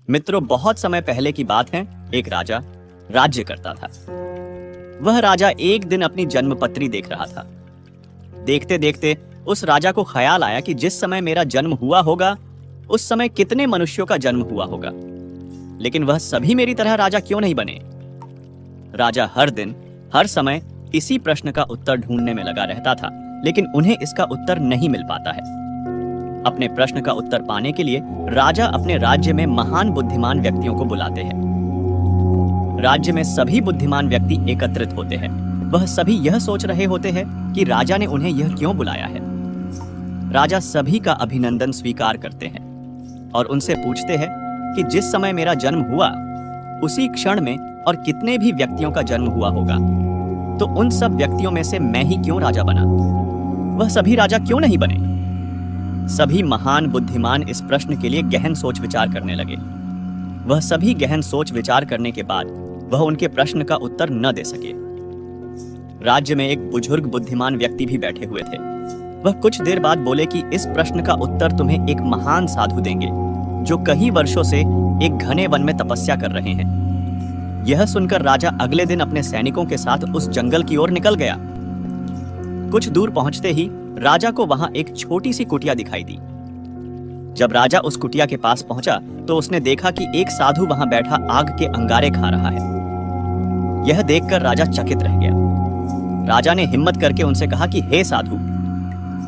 मित्रों, बहुत समय पहले की बात है। एक राजा राज्य करता था। वह राजा एक दिन अपनी जन्मपत्री देख रहा था। देखते देखते उस राजा को ख्याल आया कि जिस समय मेरा जन्म हुआ होगा उस समय कितने मनुष्यों का जन्म हुआ होगा, लेकिन वह सभी मेरी तरह राजा क्यों नहीं बने। राजा हर दिन हर समय इसी प्रश्न का उत्तर ढूंढने में लगा रहता था, लेकिन उन्हें इसका उत्तर नहीं मिल पाता है। अपने प्रश्न का उत्तर पाने के लिए राजा अपने राज्य में महान बुद्धिमान व्यक्तियों को बुलाते हैं। राज्य में सभी बुद्धिमान व्यक्ति एकत्रित होते हैं। वह सभी यह सोच रहे होते हैं कि राजा ने उन्हें यह क्यों बुलाया है। राजा सभी का अभिनंदन स्वीकार करते हैं और उनसे पूछते हैं कि जिस समय मेरा जन्म हुआ उसी क्षण में और कितने भी व्यक्तियों का जन्म हुआ होगा, तो उन सब व्यक्तियों में से मैं ही क्यों राजा बना। वह सभी राजा क्यों नहीं बने। सभी महान बुद्धिमान इस प्रश्न के लिए गहन सोच विचार करने लगे। वह सभी गहन सोच विचार करने के बाद वह उनके प्रश्न का उत्तर न दे सके। राज्य में एक बुजुर्ग बुद्धिमान व्यक्ति भी बैठे हुए थे। वह कुछ देर बाद बोले कि इस प्रश्न का उत्तर तुम्हें एक महान साधु देंगे जो कई वर्षों से एक घने वन में तपस्या कर रहे हैं। यह सुनकर राजा अगले दिन अपने सैनिकों के साथ उस जंगल की ओर निकल गया। कुछ दूर पहुंचते ही राजा को वहां एक छोटी सी कुटिया दिखाई दी। जब राजा उस कुटिया के पास पहुंचा तो उसने देखा कि एक साधु वहां बैठा आग के अंगारे खा रहा है। यह देखकर राजा चकित रह गया। राजा ने हिम्मत करके उनसे कहा कि हे साधु,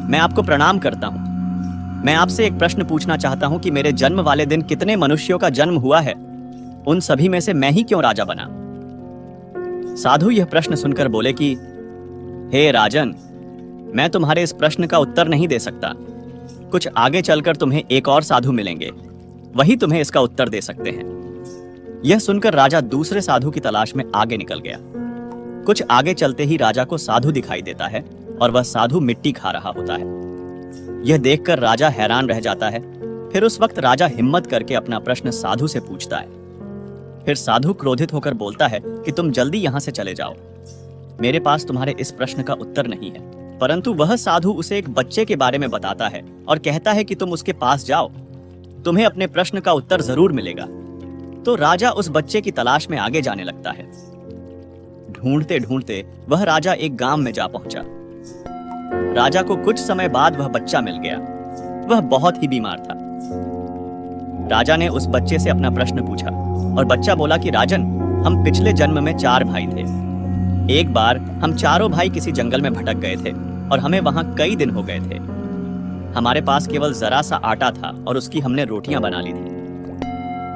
मैं आपको प्रणाम करता हूं। मैं आपसे एक प्रश्न पूछना चाहता हूं कि मेरे जन्म वाले दिन कितने मनुष्यों का जन्म हुआ है। उन सभी में से मैं ही क्यों राजा बना। साधु यह प्रश्न सुनकर बोले कि हे राजन, मैं तुम्हारे इस प्रश्न का उत्तर नहीं दे सकता। कुछ आगे चलकर तुम्हें एक और साधु मिलेंगे, वही तुम्हें इसका उत्तर दे सकते हैं। यह सुनकर राजा दूसरे साधु की तलाश में आगे निकल गया। कुछ आगे चलते ही राजा को साधु दिखाई देता है और वह साधु मिट्टी खा रहा होता है। यह देखकर राजा हैरान रह जाता है। फिर उस वक्त राजा हिम्मत करके अपना प्रश्न साधु से पूछता है। फिर साधु क्रोधित होकर बोलता है कि तुम जल्दी यहां से चले जाओ, मेरे पास तुम्हारे इस प्रश्न का उत्तर नहीं है। परंतु वह साधु उसे एक बच्चे के बारे में बताता है और कहता है कि तुम उसके पास जाओ, तुम्हें अपने प्रश्न का उत्तर जरूर मिलेगा। तो राजा उस बच्चे की तलाश में आगे जाने लगता है। ढूंढते ढूंढते वह राजा एक गांव में जा पहुंचा। राजा को कुछ समय बाद वह बच्चा मिल गया। वह बहुत ही बीमार था। राजा ने उस बच्चे से अपना प्रश्न पूछा और बच्चा बोला कि राजन, हम पिछले जन्म में 4 भाई थे। एक बार हम चारों भाई किसी जंगल में भटक गए थे और हमें वहां कई दिन हो गए थे। हमारे पास केवल जरा सा आटा था और उसकी हमने रोटियां बना ली थी।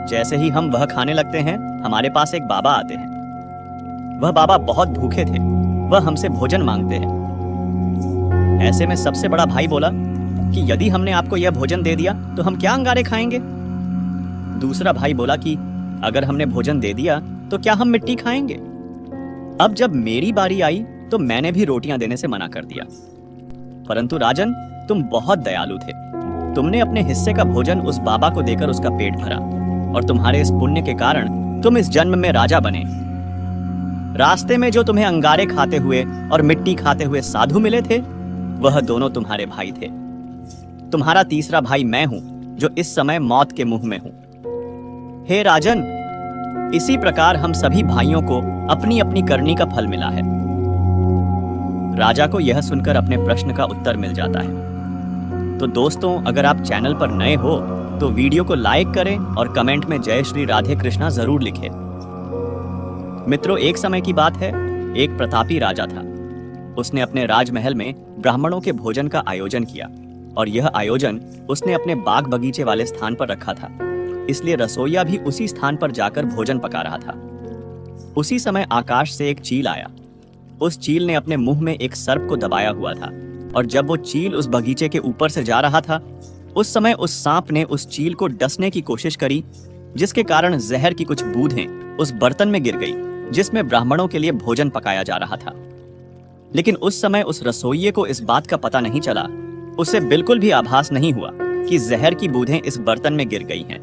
जैसे ही हम वह खाने लगते हैं, हमारे पास एक बाबा आते हैं। वह बाबा बहुत भूखे थे। वह हमसे भोजन मांगते हैं। ऐसे में सबसे बड़ा भाई बोला कि यदि हमने आपको यह भोजन दे दिया तो हम क्या अंगारे खाएंगे। दूसरा भाई बोला कि अगर हमने भोजन दे दिया तो क्या हम मिट्टी खाएंगे। अब जब मेरी बारी आई तो मैंने भी रोटियां देने से मना कर दिया। परंतु राजन, तुम बहुत दयालु थे। तुमने अपने हिस्से का भोजन उस बाबा को देकर उसका पेट भरा और तुम्हारे इस पुण्य के कारण तुम इस जन्म में राजा बने। रास्ते में जो तुम्हें अंगारे खाते हुए और मिट्टी खाते हुए साधु मिले थे, वह दोनों तुम्हारे भाई थे। तुम्हारा तीसरा भाई मैं हूं जो इस समय मौत के मुंह में हूं। हे राजन, इसी प्रकार हम सभी भाइयों को अपनी अपनी करनी का फल मिला है। राजा को यह सुनकर अपने प्रश्न का उत्तर मिल जाता है। तो दोस्तों, अगर आप चैनल पर नए हो तो वीडियो को लाइक करें और कमेंट में जय श्री राधे कृष्णा जरूर लिखें। मित्रों, एक समय की बात है। एक प्रतापी राजा था। उसने अपने राजमहल में ब्राह्मणों के भोजन का आयोजन किया और यह आयोजन उसने अपने बाग बगीचे वाले स्थान पर रखा था। इसलिए रसोइया भी उसी स्थान पर जाकर भोजन पका रहा था। उसी समय आकाश से एक चील आया। उस चील ने अपने मुंह में एक सर्प को दबाया हुआ था और जब वो चील उस बगीचे के ऊपर से जा रहा था, उस समय उस सांप ने उस चील को डसने की कोशिश करी, जिसके कारण जहर की कुछ बूंदें उस बर्तन में गिर गई जिसमें ब्राह्मणों के लिए भोजन पकाया जा रहा था। लेकिन उस समय उस रसोइये को इस बात का पता नहीं चला। उसे बिल्कुल भी आभास नहीं हुआ कि जहर की बूंदें इस बर्तन में गिर गई हैं।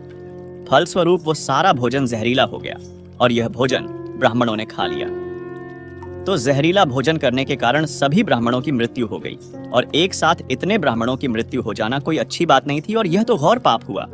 फलस्वरूप वो सारा भोजन जहरीला हो गया और यह भोजन ब्राह्मणों ने खा लिया। तो जहरीला भोजन करने के कारण सभी ब्राह्मणों की मृत्यु हो गई और एक साथ इतने ब्राह्मणों की मृत्यु हो जाना कोई अच्छी बात नहीं थी और यह तो घोर पाप हुआ।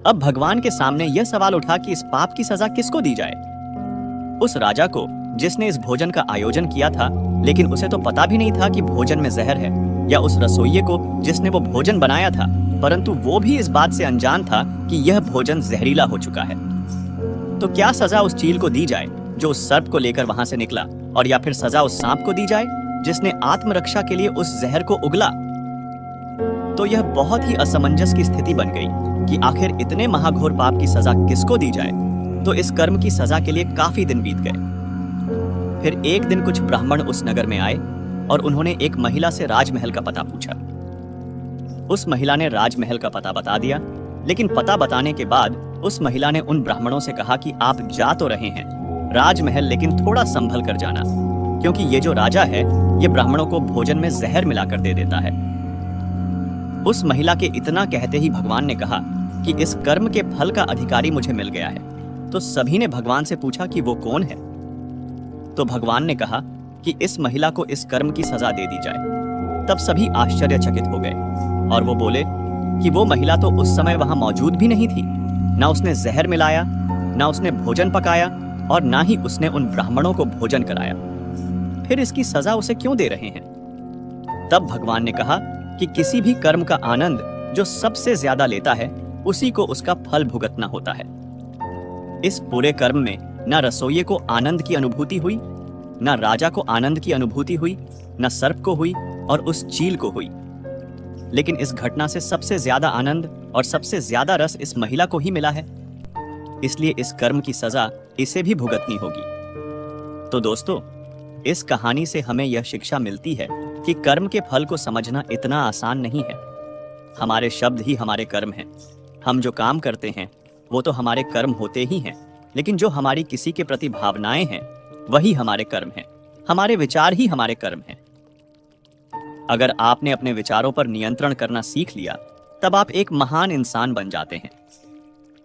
अब भगवान के सामने यह सवाल उठा कि इस पाप की सजा किसको दी जाए। उस राजा को जिसने इस भोजन का आयोजन किया था, लेकिन उसे तो पता भी नहीं था कि भोजन में जहर है, या उस रसोइये को जिसने वो भोजन बनाया था, परंतु वो भी इस बात से अनजान था कि यह भोजन जहरीला हो चुका है। तो क्या सजा उस चील को दी जाए जो उस सर्प को लेकर वहां से निकला, और या फिर सजा उस सांप को दी जाए जिसने आत्मरक्षा के लिए उस जहर को उगला? तो यह बहुत ही असमंजस की स्थिति बन गई कि आखिर इतने महाघोर पाप की सजा किसको दी जाए। तो इस कर्म की सजा के लिए काफी दिन बीत गए। फिर एक दिन कुछ ब्राह्मण उस नगर में आए और उन्होंने एक महिला से राजमहल का पता पूछा। उस महिला ने राजमहल का पता बता दिया, लेकिन पता बताने के बाद उस महिला ने उन ब्राह्मणों से कहा कि आप जा तो रहे हैं राजमहल, लेकिन थोड़ा संभल कर जाना, क्योंकि ये जो राजा है ये ब्राह्मणों को भोजन में जहर मिलाकर दे देता है। उस महिला के इतना कहते ही भगवान ने कहा कि इस कर्म के फल का अधिकारी मुझे मिल गया है। तो सभी ने भगवान से पूछा कि वो कौन है। तो भगवान ने कहा कि इस महिला को इस कर्म की सजा दे दी जाए। तब सभी आश्चर्यचकित हो गए और वो बोले कि वो महिला तो उस समय वहां मौजूद भी नहीं थी, ना उसने जहर मिलाया, ना उसने भोजन पकाया, और ना ही उसने उन ब्राह्मणों को भोजन कराया। फिर इसकी सजा उसे क्यों दे रहे हैं? तब भगवान ने कहा कि किसी भी कर्म का आनंद जो सबसे ज्यादा लेता है उसी को उसका फल भुगतना होता है। इस पूरे कर्म में न रसोइये को आनंद की अनुभूति हुई, न राजा को आनंद की अनुभूति हुई, न सर्प को हुई और उस चील को हुई। लेकिन इस घटना से सबसे ज्यादा आनंद और सबसे ज्यादा रस इस महिला को ही मिला है, इसलिए इस कर्म की सजा इसे भी भुगतनी होगी। तो दोस्तों, इस कहानी से हमें यह शिक्षा मिलती है कि कर्म के फल को समझना इतना आसान नहीं है। हमारे शब्द ही हमारे कर्म हैं। हम जो काम करते हैं वो तो हमारे कर्म होते ही हैं, लेकिन जो हमारी किसी के प्रति भावनाएं हैं वही हमारे कर्म हैं। हमारे विचार ही हमारे कर्म हैं। अगर आपने अपने विचारों पर नियंत्रण करना सीख लिया, तब आप एक महान इंसान बन जाते हैं।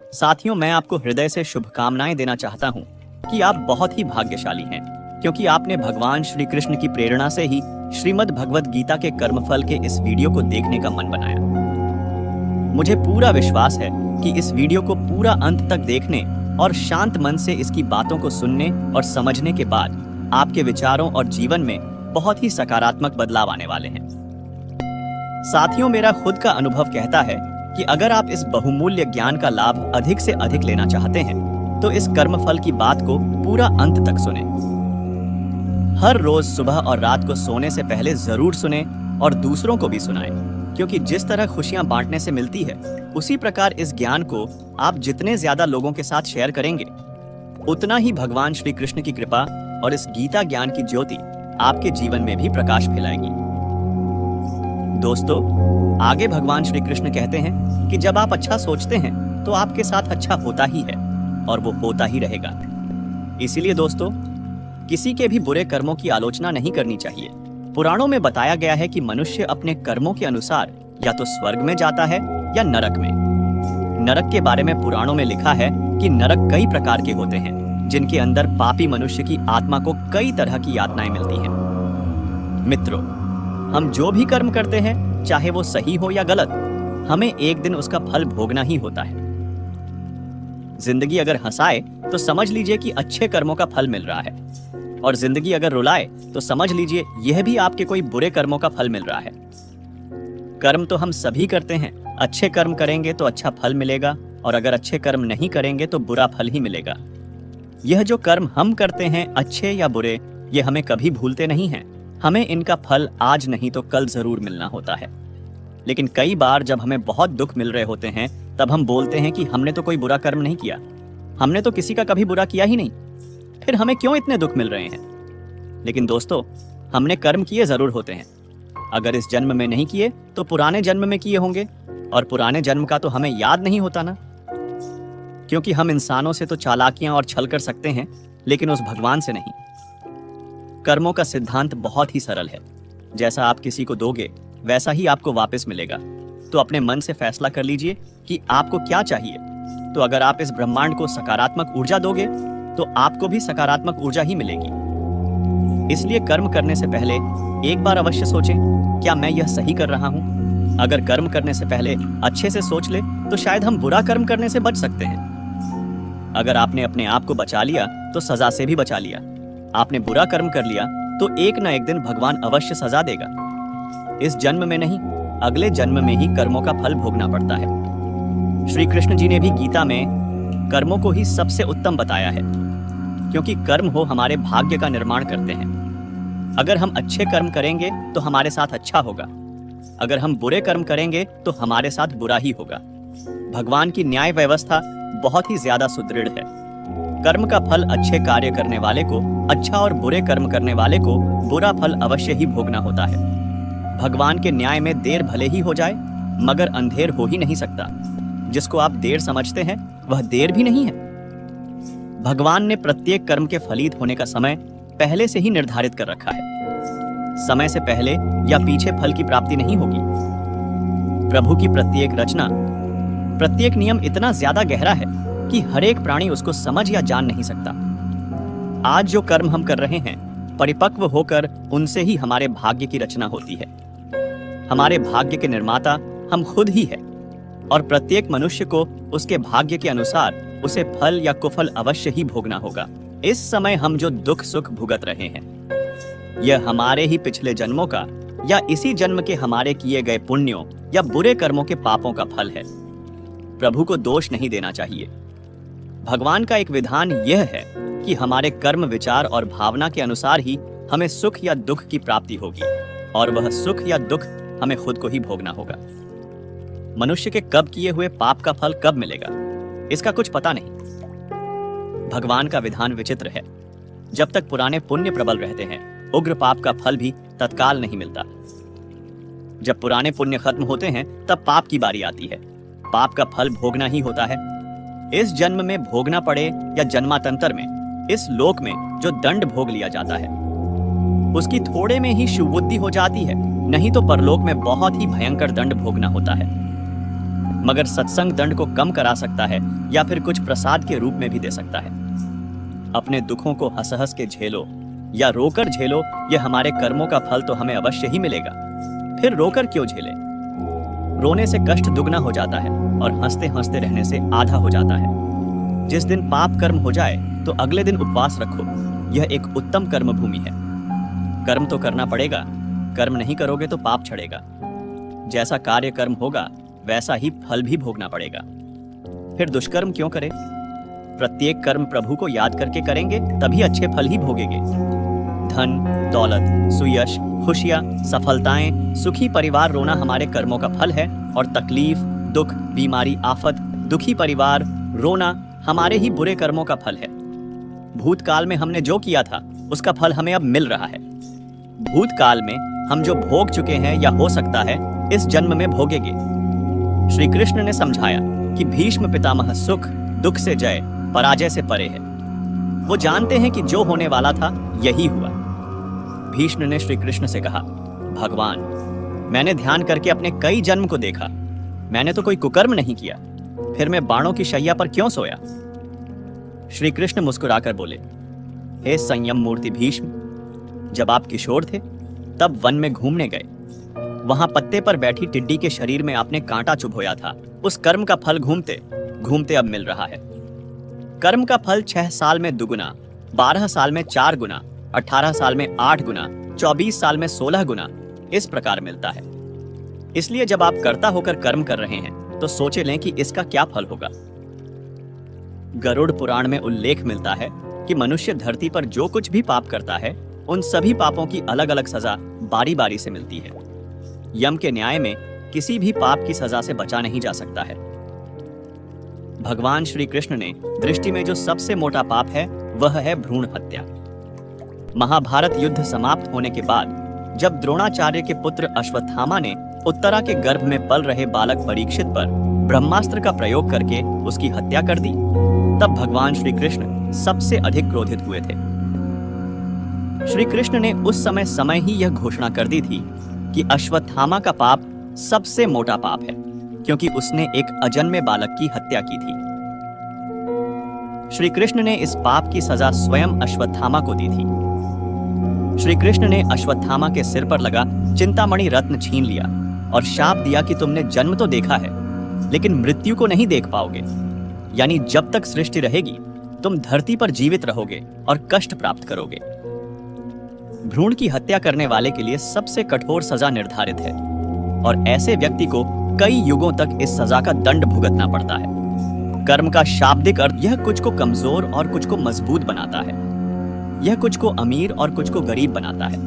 साथियों, मैं आपको हृदय से शुभकामनाएं देना चाहता हूं कि आप बहुत ही भाग्यशाली हैं, क्योंकि आपने भगवान श्री कृष्ण की प्रेरणा से ही श्रीमद् भगवद गीता के कर्मफल के इस वीडियो को देखने का मन बनाया। मुझे पूरा विश्वास है कि इस वीडियो को पूरा अंत तक देखने और शांत मन से इसकी बातों को सुनने और समझने के बाद आपके विचारों और जीवन में बहुत ही सकारात्मक बदलाव आने वाले हैं। साथियों, मेरा खुद का अनुभव कहता है कि अगर आप इस बहुमूल्य ज्ञान का लाभ अधिक से अधिक लेना चाहते हैं तो इस कर्मफल की बात को पूरा अंत तक सुने। हर रोज सुबह और रात को सोने से पहले जरूर सुने और दूसरों को भी सुनाएं, क्योंकि जिस तरह खुशियां बांटने से मिलती है उसी प्रकार इस ज्ञान को आप जितने ज्यादा लोगों के साथ शेयर करेंगे, उतना ही भगवान श्री कृष्ण की कृपा और इस गीता ज्ञान की ज्योति आपके जीवन में भी प्रकाश फैलाएगी। दोस्तों, आगे भगवान श्री कृष्ण कहते हैं कि जब आप अच्छा सोचते हैं तो आपके साथ अच्छा होता ही है और वो होता ही रहेगा। इसीलिए दोस्तों, किसी के भी बुरे कर्मों की आलोचना नहीं करनी चाहिए। पुराणों में बताया गया है कि मनुष्य अपने कर्मों के अनुसार या तो स्वर्ग में जाता है या नरक में। नरक के बारे में पुराणों में लिखा है कि नरक कई प्रकार के होते हैं, जिनके अंदर पापी मनुष्य की आत्मा को कई तरह की यातनाएं मिलती हैं। मित्रों, हम जो भी कर्म करते हैं, चाहे वो सही हो या गलत, हमें एक दिन उसका फल भोगना ही होता है। जिंदगी अगर हंसाए तो समझ लीजिए कि अच्छे कर्मों का फल मिल रहा है, और जिंदगी अगर रुलाए तो समझ लीजिए यह भी आपके कोई बुरे कर्मों का फल मिल रहा है। कर्म तो हम सभी करते हैं। अच्छे कर्म करेंगे तो अच्छा फल मिलेगा, और अगर अच्छे कर्म नहीं करेंगे तो बुरा फल ही मिलेगा। यह जो कर्म हम करते हैं, अच्छे या बुरे, ये हमें कभी भूलते नहीं हैं। हमें इनका फल आज नहीं तो कल जरूर मिलना होता है। लेकिन कई बार जब हमें बहुत दुख मिल रहे होते हैं, तब हम बोलते हैं कि हमने तो कोई बुरा कर्म नहीं किया, हमने तो किसी का कभी बुरा किया ही नहीं, फिर हमें क्यों इतने दुख मिल रहे हैं। लेकिन दोस्तों, हमने कर्म किए जरूर होते हैं। अगर इस जन्म में नहीं किए तो पुराने जन्म में किए होंगे, और पुराने जन्म का तो हमें याद नहीं होता ना। क्योंकि हम इंसानों से तो चालाकियां और छल कर सकते हैं, लेकिन उस भगवान से नहीं। कर्मों का सिद्धांत बहुत ही सरल है। जैसा आप किसी को दोगे वैसा ही आपको वापस मिलेगा। तो अपने मन से फैसला कर लीजिए कि आपको क्या चाहिए। तो अगर आप इस ब्रह्मांड को सकारात्मक ऊर्जा दोगे तो आपको भी सकारात्मक ऊर्जा ही मिलेगी। इसलिए कर्म करने से पहले एक बार अवश्य सोचें, क्या मैं यह सही कर रहा हूं? अगर कर्म करने से पहले अच्छे से सोच ले तो शायद हम बुरा कर्म करने से बच सकते हैं। अगर आपने अपने आप को बचा लिया तो सजा से भी बचा लिया। आपने बुरा कर्म कर लिया तो एक न एक दिन भगवान अवश्य सजा देगा। इस जन्म में नहीं, अगले जन्म में ही कर्मों का फल भोगना पड़ता है। श्री कृष्ण जी ने भी गीता में कर्मों को ही सबसे उत्तम बताया है, क्योंकि कर्म हो हमारे भाग्य का निर्माण करते हैं। अगर हम अच्छे कर्म करेंगे तो हमारे साथ अच्छा होगा, अगर हम बुरे कर्म करेंगे तो हमारे साथ बुरा ही होगा। भगवान की न्याय व्यवस्था बहुत ही ज्यादा सुदृढ़ है। कर्म का फल अच्छे कार्य करने वाले को अच्छा और बुरे कर्म करने वाले को बुरा फल अवश्य ही भोगना होता है। भगवान के न्याय में देर भले ही हो जाए, मगर अंधेर हो ही नहीं सकता। जिसको आप देर समझते हैं वह देर भी नहीं है। भगवान ने प्रत्येक कर्म के फलित होने का समय पहले से ही निर्धारित कर रखा है। समय से पहले या पीछे फल की प्राप्ति नहीं होगी। प्रभु की प्रत्येक रचना, प्रत्येक नियम इतना ज्यादा गहरा है कि हर एक प्राणी उसको समझ या जान नहीं सकता। आज जो कर्म हम कर रहे हैं, परिपक्व होकर उनसे ही हमारे भाग्य की रचना होती है। हमारे भाग्य के निर्माता हम खुद ही हैं, और प्रत्येक मनुष्य को उसके भाग्य के अनुसार उसे फल या कुफल अवश्य ही भोगना होगा। इस समय हम जो दुख सुख भुगत रहे हैं, यह हमारे ही पिछले जन्मों का या इसी जन्म के हमारे किए गए पुण्यों या बुरे कर्मों के पापों का फल है। प्रभु को दोष नहीं देना चाहिए। भगवान का एक विधान यह है कि हमारे कर्म, विचार और भावना के अनुसार ही हमें सुख या दुख की प्राप्ति होगी, और वह सुख या दुख हमें खुद को ही भोगना होगा। मनुष्य के कब किए हुए पाप का फल कब मिलेगा, इसका कुछ पता नहीं। भगवान का विधान विचित्र है। जब तक पुराने पुण्य प्रबल रहते हैं, उग्र पाप का फल भी तत्काल नहीं मिलता। जब पुराने पुण्य खत्म होते हैं, तब पाप की बारी आती है। पाप का फल भोगना ही होता है। इस जन्म में भोगना पड़े या जन्मांतर में, इस लोक में जो दंड भोग लिया जाता है, उसकी थोड़े में ही शुभबुद्धि हो जाती है, नहीं तो परलोक में बहुत ही भयंकर दंड भोगना होता है। मगर सत्संग दंड को कम करा सकता है या फिर कुछ प्रसाद के रूप में भी दे सकता है। अपने दुखों को हंस हंस के झेलो या रोकर झेलो, यह हमारे कर्मों का फल तो हमें अवश्य ही मिलेगा। फिर रोकर क्यों झेले? रोने से कष्ट दुगना हो जाता है और हंसते हंसते रहने से आधा हो जाता है। जिस दिन पाप कर्म हो जाए तो अगले दिन उपवास रखो। यह एक उत्तम कर्म भूमि है। कर्म तो करना पड़ेगा, कर्म नहीं करोगे तो पाप छड़ेगा। जैसा कार्य कर्म होगा वैसा ही फल भी भोगना पड़ेगा। फिर दुष्कर्म क्यों करें? प्रत्येक कर्म प्रभु को याद करके करेंगे तभी अच्छे फल ही भोगेंगे। धन, दौलत, सुयश, खुशियां, सफलताएं, सुखी परिवार रोना हमारे कर्मों का फल है, और तकलीफ, दुख, बीमारी, आफत, दुखी परिवार रोना हमारे ही बुरे कर्मों का फल है। भूतकाल में हमने जो किया था उसका फल हमें अब मिल रहा है। भूतकाल में हम जो भोग चुके हैं या हो सकता है इस जन्म में भोगेंगे। श्री कृष्ण ने समझाया कि भीष्म पितामह सुख दुख से जय, पराजय से परे है। वो जानते हैं कि जो होने वाला था यही हुआ। भीष्म ने श्री कृष्ण से कहा, भगवान, मैंने ध्यान करके अपने कई जन्म को देखा। मैंने तो कोई कुकर्म नहीं किया, फिर मैं बाणों की शैया पर क्यों सोया? श्री कृष्ण मुस्कुराकर बोले, हे संयम मूर्ति भीष्म, जब आप किशोर थे तब वन में घूमने गए। वहां पत्ते पर बैठी टिड्डी के शरीर में आपने कांटा चुभोया था। उस कर्म का फल घूमते घूमते अब मिल रहा है। कर्म का फल 6 साल में दुगुना, 12 साल में 4 गुना, 18 साल में 8 गुना, 24 साल में 16 गुना इस प्रकार मिलता है। इसलिए जब आप कर्ता होकर कर्म कर रहे हैं तो सोचे लें कि इसका क्या फल होगा। गरुड़ पुराण में उल्लेख मिलता है कि मनुष्य धरती पर जो कुछ भी पाप करता है, उन सभी पापों की अलग अलग सजा बारी बारी से मिलती है। यम के न्याय में किसी भी पाप की सजा से बचा नहीं जा सकता है। भगवान श्री कृष्ण ने दृष्टि में जो सबसे मोटा पाप है वह है भ्रूण हत्या। महाभारत युद्ध समाप्त होने के बाद जब द्रोणाचार्य के पुत्र अश्वत्थामा ने उत्तरा के गर्भ में पल रहे बालक परीक्षित पर ब्रह्मास्त्र का प्रयोग करके उसकी हत्या कर दी, तब भगवान श्री कृष्ण सबसे अधिक क्रोधित हुए थे। श्री कृष्ण ने उस समय ही यह घोषणा कर दी थी कि अश्वत्थामा का पाप सबसे मोटा पाप है, क्योंकि उसने एक अजन्मे बालक की हत्या की थी। श्री कृष्ण ने इस पाप की सजा स्वयं अश्वत्थामा को दी थी। श्री कृष्ण ने अश्वत्थामा के सिर पर लगा चिंतामणि रत्न छीन लिया और शाप दिया कि तुमने जन्म तो देखा है लेकिन मृत्यु को नहीं देख पाओगे, यानी जब तक सृष्टि रहेगी तुम धरती पर जीवित रहोगे और कष्ट प्राप्त करोगे। भ्रूण की हत्या करने वाले के लिए सबसे कठोर सजा निर्धारित है और ऐसे व्यक्ति को कई युगों तक इस सजा का दंड भुगतना पड़ता है। कर्म का शाब्दिक अर्थ यह कुछ को कमजोर और कुछ को मजबूत बनाता है। यह कुछ को अमीर और कुछ को गरीब बनाता है।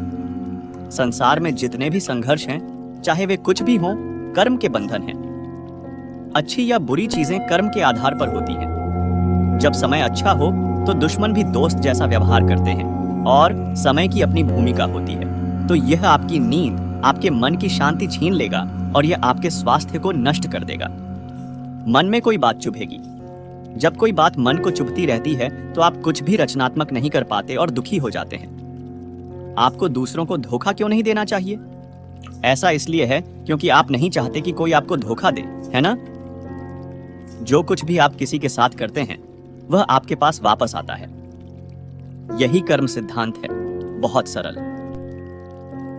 संसार में जितने भी संघर्ष हैं, चाहे वे कुछ भी हों, कर्म के बंधन हैं। अच्छी या बुरी चीजें कर्म के आधार पर होती हैं। जब समय अच्छा हो तो दुश्मन भी दोस्त जैसा व्यवहार करते हैं और समय की अपनी भूमिका होती है। तो यह आपकी नींद, आपके मन की शांति छीन लेगा और यह आपके स्वास्थ्य को नष्ट कर देगा। मन में कोई बात चुभेगी। जब कोई बात मन को चुभती रहती है तो आप कुछ भी रचनात्मक नहीं कर पाते और दुखी हो जाते हैं। आपको दूसरों को धोखा क्यों नहीं देना चाहिए? ऐसा इसलिए है क्योंकि आप नहीं चाहते कि कोई आपको धोखा दे, है ना? जो कुछ भी आप किसी के साथ करते हैं वह आपके पास वापस आता है। यही कर्म सिद्धांत है, बहुत सरल।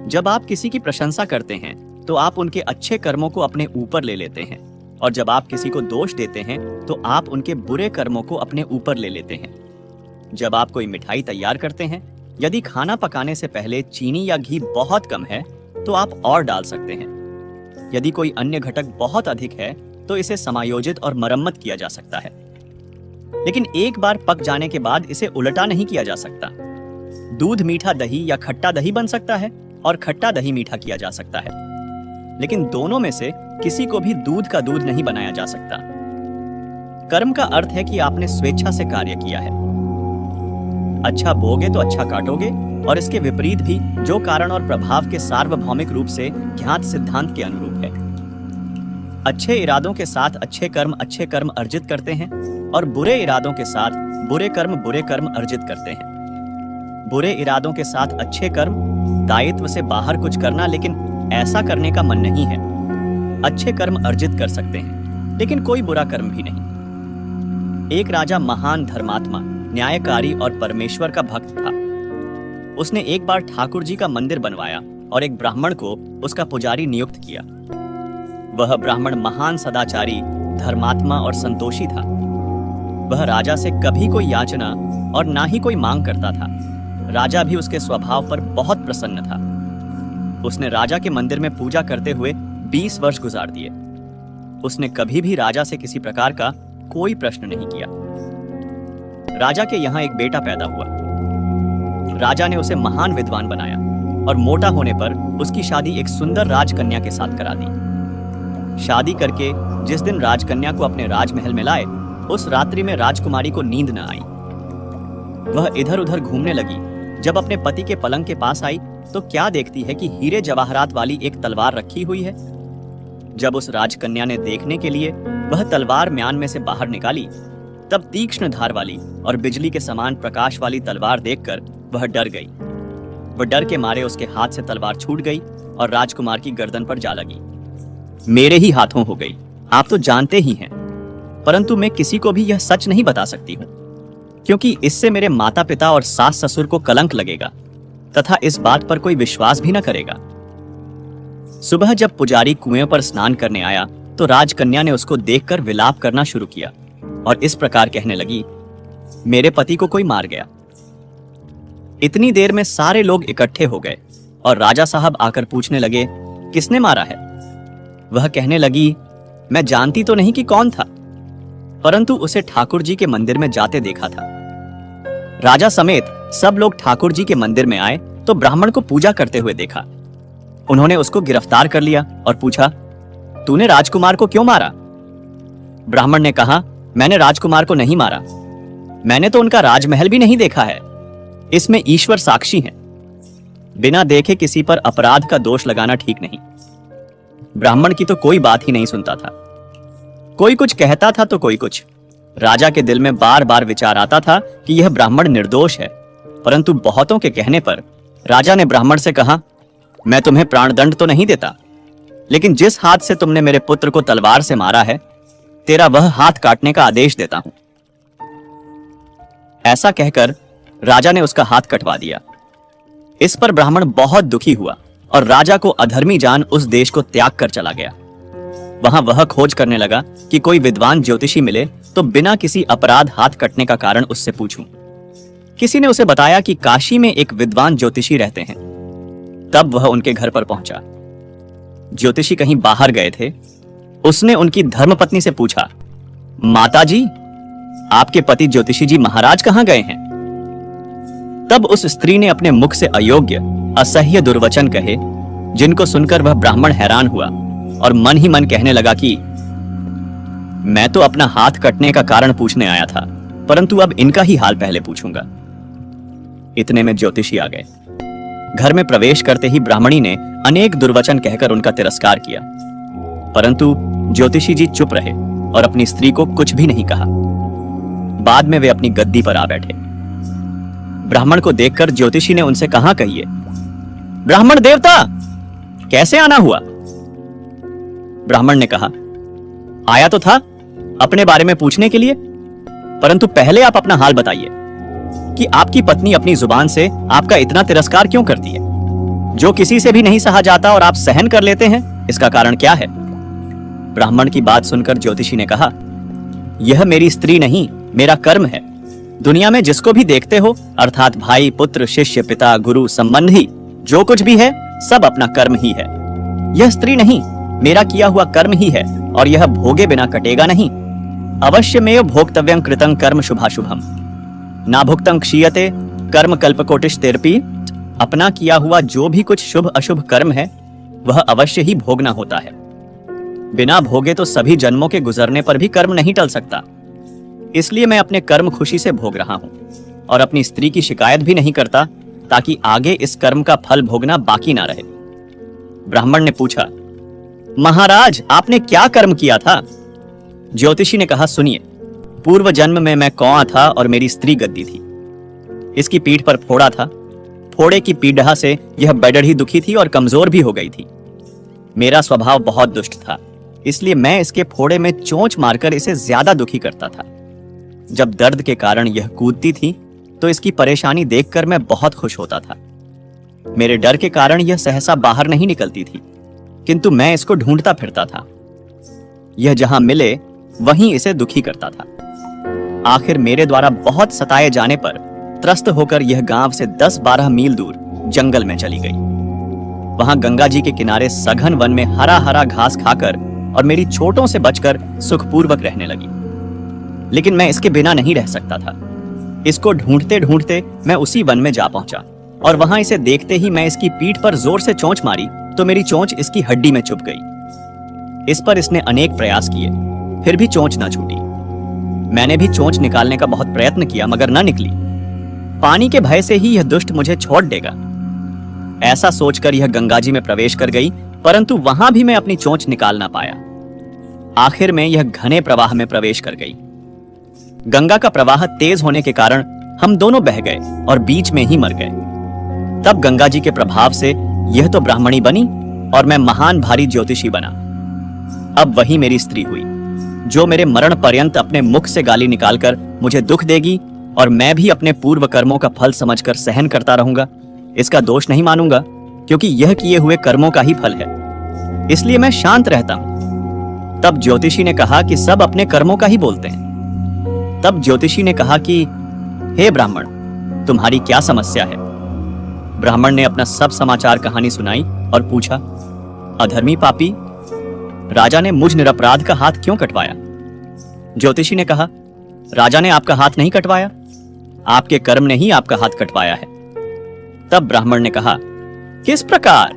जब आप किसी की प्रशंसा करते हैं तो आप उनके अच्छे कर्मों को अपने ऊपर ले लेते हैं और जब आप किसी को दोष देते हैं तो आप उनके बुरे कर्मों को अपने ऊपर ले लेते हैं। जब आप कोई मिठाई तैयार करते हैं, यदि खाना पकाने से पहले चीनी या घी बहुत कम है तो आप और डाल सकते हैं। यदि कोई अन्य घटक बहुत अधिक है तो इसे समायोजित और मरम्मत किया जा सकता है, लेकिन एक बार पक जाने के बाद इसे उल्टा नहीं किया जा सकता। दूध मीठा दही या खट्टा दही बन सकता है और खट्टा दही मीठा किया जा सकता है, लेकिन दोनों में से किसी को भी दूध का दूध नहीं बनाया जा सकता। कर्म का अर्थ है कि आपने स्वेच्छा से कार्य किया है। अच्छा बोगे तो अच्छा काटोगे, और इसके विपरीत भी, जो कारण और प्रभाव के सार्वभौमिक रूप से ज्ञात सिद्धांत के अनुरूप है। अच्छे इरादों के साथ अच्छे कर्म अर्जित करते हैं और बुरे इरादों के साथ बुरे कर्म अर्जित करते हैं। बुरे इरादों के साथ अच्छे कर्म, दायित्व से बाहर कुछ करना लेकिन ऐसा करने का मन नहीं है। अच्छे कर्म अर्जित कर सकते हैं लेकिन कोई बुरा कर्म भी नहीं। एक राजा महान धर्मात्मा, न्यायकारी और परमेश्वर का भक्त था। उसने एक बार ठाकुर जी का मंदिर बनवाया और एक ब्राह्मण को उसका पुजारी नियुक्त किया। वह ब्राह्मण महान सदाचारी, धर्मात्मा और संतोषी था। वह राजा से कभी कोई याचना और ना ही कोई मांग करता था। राजा भी उसके स्वभाव पर बहुत प्रसन्न था। उसने राजा के मंदिर में पूजा करते हुए 20 वर्ष गुजार दिए। उसने कभी भी राजा से किसी प्रकार का कोई प्रश्न नहीं किया। राजा के यहाँ एक बेटा पैदा हुआ। राजा ने उसे महान विद्वान बनाया और मोटा होने पर उसकी शादी एक सुंदर राजकन्या के साथ करा दी। शादी करके जिस दिन राजकन्या को अपने राजमहल में लाए, उस रात्रि में राजकुमारी को नींद न आई। वह इधर उधर घूमने लगी। जब अपने पति के पलंग के पास आई तो क्या देखती है कि हीरे जवाहरात वाली एक तलवार रखी हुई है। जब उस राजकन्या ने देखने के लिए वह तलवार म्यान में से बाहर निकाली, तब तीक्ष्ण धार वाली और बिजली के समान प्रकाश वाली तलवार देखकर वह डर गई। वह डर के मारे उसके हाथ से तलवार छूट गई और राजकुमार की गर्दन पर जा लगी। मेरे ही हाथों हो गई, आप तो जानते ही हैं, परंतु मैं किसी को भी यह सच नहीं बता सकती हूँ, क्योंकि इससे मेरे माता पिता और सास ससुर को कलंक लगेगा तथा इस बात पर कोई विश्वास भी न करेगा। सुबह जब पुजारी कुएं पर स्नान करने आया तो राजकन्या ने उसको देखकर विलाप करना शुरू किया और इस प्रकार कहने लगी, मेरे पति को कोई मार गया। इतनी देर में सारे लोग इकट्ठे हो गए और राजा साहब आकर पूछने लगे, किसने मारा है? वह कहने लगी, मैं जानती तो नहीं कि कौन था, परंतु उसे ठाकुर जी के मंदिर में जाते देखा था। राजा समेत सब लोग ठाकुर जी के मंदिर में आए तो ब्राह्मण को पूजा करते हुए देखा। उन्होंने उसको गिरफ्तार कर लिया और पूछा, तूने राजकुमार को क्यों मारा? ब्राह्मण ने कहा, मैंने राजकुमार को नहीं मारा, मैंने तो उनका राजमहल भी नहीं देखा है, इसमें ईश्वर साक्षी है। बिना देखे किसी पर अपराध का दोष लगाना ठीक नहीं। ब्राह्मण की तो कोई बात ही नहीं सुनता था। कोई कुछ कहता था तो कोई कुछ। राजा के दिल में बार बार विचार आता था कि यह ब्राह्मण निर्दोष है, परंतु बहुतों के कहने पर राजा ने ब्राह्मण से कहा, मैं तुम्हें प्राणदंड तो नहीं देता, लेकिन जिस हाथ से तुमने मेरे पुत्र को तलवार से मारा है, तेरा वह हाथ काटने का आदेश देता हूं। ऐसा कहकर राजा ने उसका हाथ कटवा दिया। इस पर ब्राह्मण बहुत दुखी हुआ और राजा को अधर्मी जान उस देश को त्याग कर चला गया। वहां वह खोज करने लगा कि कोई विद्वान ज्योतिषी मिले तो बिना किसी अपराध हाथ कटने का कारण उससे पूछूं। किसी ने उसे बताया कि काशी में एक विद्वान ज्योतिषी रहते हैं। तब वह उनके घर पर पहुंचा। ज्योतिषी कहीं बाहर गए थे। उसने उनकी धर्मपत्नी से पूछा, माताजी, आपके पति ज्योतिषी जी महाराज कहां गए हैं? तब उस स्त्री ने अपने मुख से अयोग्य, असह्य दुर्वचन कहे, जिनको सुनकर वह ब्राह्मण हैरान हुआ और मन ही मन कहने लगा कि मैं तो अपना हाथ कटने का कारण पूछने आया था, परंतु अब इनका ही हाल पहले पूछूंगा। इतने में ज्योतिषी आ गए। घर में प्रवेश करते ही ब्राह्मणी ने अनेक दुर्वचन कहकर उनका तिरस्कार किया, परंतु ज्योतिषी जी चुप रहे और अपनी स्त्री को कुछ भी नहीं कहा। बाद में वे अपनी गद्दी पर आ बैठे। ब्राह्मण को देखकर ज्योतिषी ने उनसे कहा, कहिए ब्राह्मण देवता, कैसे आना हुआ? ब्राह्मण ने कहा, आया तो था अपने बारे में पूछने के लिए, परंतु पहले आप अपना हाल बताइए कि आपकी पत्नी अपनी जुबान से आपका इतना तिरस्कार क्यों करती है? जो किसी से भी नहीं सहा जाता और आप सहन कर लेते हैं, इसका कारण क्या है? ब्राह्मण की बात सुनकर ज्योतिषी ने कहा, यह मेरी स्त्री नहीं, मेरा कर्म है। दुनिया में जिसको भी देखते हो, अर्थात भाई, पुत्र, शिष्य, पिता, गुरु, संबंधी, जो कुछ भी है, सब अपना कर्म ही है। यह स्त्री नहीं, मेरा किया हुआ कर्म ही है, और यह भोगे बिना कटेगा नहीं। अवश्यमेव भोक्तव्यं कृतं कर्म शुभाशुभम ना भुक्तं क्षीयते कर्म कल्पकोटिष्तेरपि। अपना किया हुआ जो भी कुछ शुभ अशुभ कर्म है, वह अवश्य ही भोगना होता है। बिना भोगे तो सभी जन्मों के गुजरने पर भी कर्म नहीं टल सकता। इसलिए मैं अपने कर्म खुशी से भोग रहा हूं और अपनी स्त्री की शिकायत भी नहीं करता, ताकि आगे इस कर्म का फल भोगना बाकी ना रहे। ब्राह्मण ने पूछा, महाराज, आपने क्या कर्म किया था? ज्योतिषी ने कहा, सुनिए, पूर्व जन्म में मैं कौआ था और मेरी स्त्री गद्दी थी। इसकी पीठ पर फोड़ा था। फोड़े की पीड़ा से यह बेडढ़ी दुखी थी और कमजोर भी हो गई थी। मेरा स्वभाव बहुत दुष्ट था, इसलिए मैं इसके फोड़े में चोंच मारकर इसे ज्यादा दुखी करता था। जब दर्द के कारण यह कूदती थी तो इसकी परेशानी देखकर मैं बहुत खुश होता था। मेरे डर के कारण यह सहसा बाहर नहीं निकलती थी, किंतु मैं इसको ढूंढता फिरता था। यह जहां मिले वहीं इसे दुखी करता था। आखिर मेरे द्वारा बहुत सताए जाने पर त्रस्त होकर यह गांव से 10-12 मील दूर जंगल में चली गई। वहां गंगा जी के किनारे सघन वन में हरा हरा घास खाकर और मेरी चोटों से बचकर सुखपूर्वक रहने लगी। लेकिन मैं इसके बिना नहीं रह सकता था। इसको ढूंढते ढूंढते मैं उसी वन में जा पहुंचा और वहां इसे देखते ही मैं इसकी पीठ पर जोर से चोंच मारी तो मेरी चोंच इसकी हड्डी में चुभ गई। इस पर इसने अनेक प्रयास किए, फिर भी चोंच ना छूटी। मैंने भी चोंच निकालने का बहुत प्रयत्न किया, मगर न निकली। पानी के भय से ही यह दुष्ट मुझे छोड़ देगा, ऐसा सोचकर यह गंगा जी में प्रवेश कर गई, परंतु वहां भी मैं अपनी चोंच निकाल ना पाया। आखिर में यह घने प्रवाह में प्रवेश कर गई। गंगा का प्रवाह तेज होने के कारण हम दोनों बह गए और बीच में ही मर गए। तब गंगा जी के प्रभाव से यह तो ब्राह्मणी बनी और मैं महान भारी ज्योतिषी बना। अब वही मेरी स्त्री हुई, जो मेरे मरण पर्यंत अपने मुख से गाली निकालकर मुझे दुख देगी, और मैं भी अपने पूर्व कर्मों का फल समझकर सहन करता रहूंगा। इसका दोष नहीं मानूंगा, क्योंकि यह किए हुए कर्मों का ही फल है, इसलिए मैं शांत रहता हूं। तब ज्योतिषी ने कहा कि सब अपने कर्मों का ही बोलते हैं। तब ज्योतिषी ने कहा कि हे ब्राह्मण, तुम्हारी क्या समस्या है? ब्राह्मण ने अपना सब समाचार कहानी सुनाई और पूछा, अधर्मी पापी, राजा ने मुझ निरपराध का हाथ क्यों कटवाया? ज्योतिषी ने कहा, राजा ने आपका हाथ नहीं कटवाया, आपके कर्म ने ही आपका हाथ कटवाया है। तब ब्राह्मण ने कहा, किस प्रकार?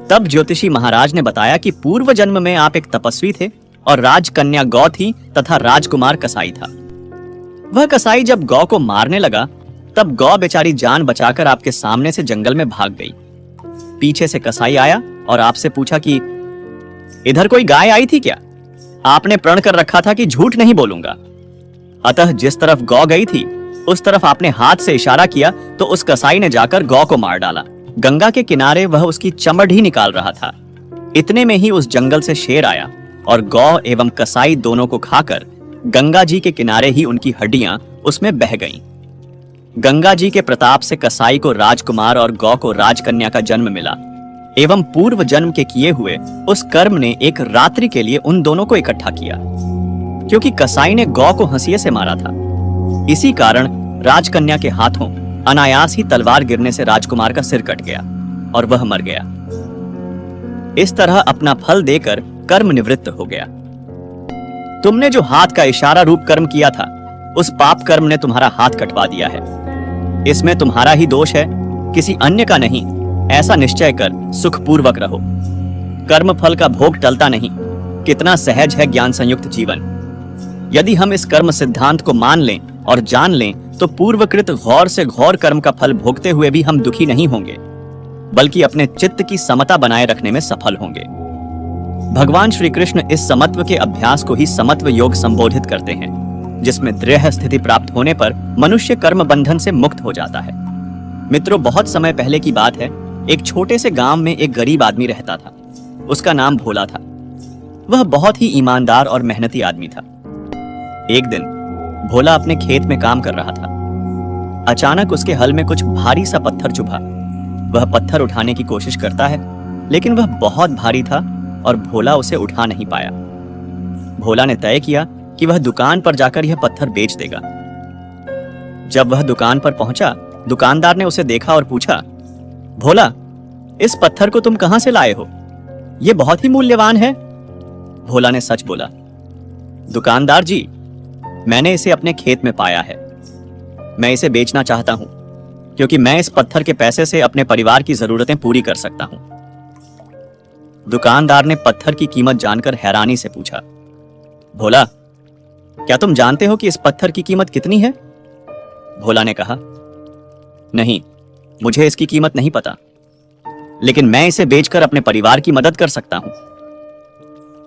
तब ज्योतिषी महाराज ने बताया कि पूर्व जन्म में आप एक तपस्वी थे और राजकन्या गौ थी तथा राजकुमार कसाई था। वह कसाई जब गौ को मारने लगा, तब गौ बेचारी जान बचाकर आपके सामने से जंगल में भाग गई। पीछे से कसाई आया और आपसे पूछा कि इधर कोई गाय आई थी क्या? आपने प्रण कर रखा था कि झूठ नहीं बोलूंगा। अतः जिस तरफ गौ गई थी उस तरफ आपने हाथ से इशारा किया तो उस कसाई ने जाकर गौ को मार डाला। गंगा के किनारे वह उसकी चमड़ ही निकाल रहा था। इतने में ही उस जंगल से शेर आया और गौ एवं कसाई दोनों को खाकर गंगा जी के किनारे ही उनकी हड्डियां उसमें बह गईं। गंगा जी के प्रताप से कसाई को राजकुमार और गौ को राजकन्या का जन्म मिला एवं पूर्व जन्म के किए हुए उस कर्म ने एक रात्रि के लिए उन दोनों को इकट्ठा किया, क्योंकि कसाई ने गौ को हंसिए से मारा था। इसी कारण राजकन्या के हाथों अनायास ही तलवार गिरने से राजकुमार का सिर कट गया और वह मर गया। इस तरह अपना फल देकर कर्म निवृत्त हो गया। तुमने जो हाथ का इशारा रूप कर्म किया था, उस पाप कर्म ने तुम्हारा हाथ कटवा दिया है। इसमें तुम्हारा ही दोष है, किसी अन्य का नहीं। ऐसा निश्चय कर सुखपूर्वक रहो। कर्म फल का भोग टलता नहीं। कितना सहज है ज्ञान संयुक्त जीवन। यदि हम इस कर्म सिद्धांत को मान लें और जान लें, तो पूर्वकृत घौर से घौर कर्म का फल भोगते हुए भी हम दुखी नहीं होंगे, बल्कि अपने चित्त की समता बनाए रखने में सफल होंगे। भगवान श्री कृष्ण इस समत्व के अभ्यास को ही समत्व योग संबोधित करते हैं, जिसमें दृढ़ स्थिति प्राप्त होने पर मनुष्य कर्म बंधन से मुक्त हो जाता है। मित्रों, बहुत समय पहले की बात है। एक छोटे से गांव में एक गरीब आदमी रहता था। उसका नाम भोला था। वह बहुत ही ईमानदार और मेहनती आदमी था। एक दिन भोला अपने खेत में काम कर रहा था। अचानक उसके हल में कुछ भारी सा पत्थर चुभा। वह पत्थर उठाने की कोशिश करता है, लेकिन वह बहुत भारी था और भोला उसे उठा नहीं पाया। भोला ने तय किया कि वह दुकान पर जाकर यह पत्थर बेच देगा। जब वह दुकान पर पहुंचा, दुकानदार ने उसे देखा और पूछा, भोला, इस पत्थर को तुम कहां से लाए हो? यह बहुत ही मूल्यवान है। भोला ने सच बोला, दुकानदार जी, मैंने इसे अपने खेत में पाया है। मैं इसे बेचना चाहता हूं, क्योंकि मैं इस पत्थर के पैसे से अपने परिवार की जरूरतें पूरी कर सकता हूं। दुकानदार ने पत्थर की कीमत जानकर हैरानी से पूछा, भोला, क्या तुम जानते हो कि इस पत्थर की कीमत कितनी है? भोला ने कहा, नहीं, मुझे इसकी कीमत नहीं पता, लेकिन मैं इसे बेचकर अपने परिवार की मदद कर सकता हूं।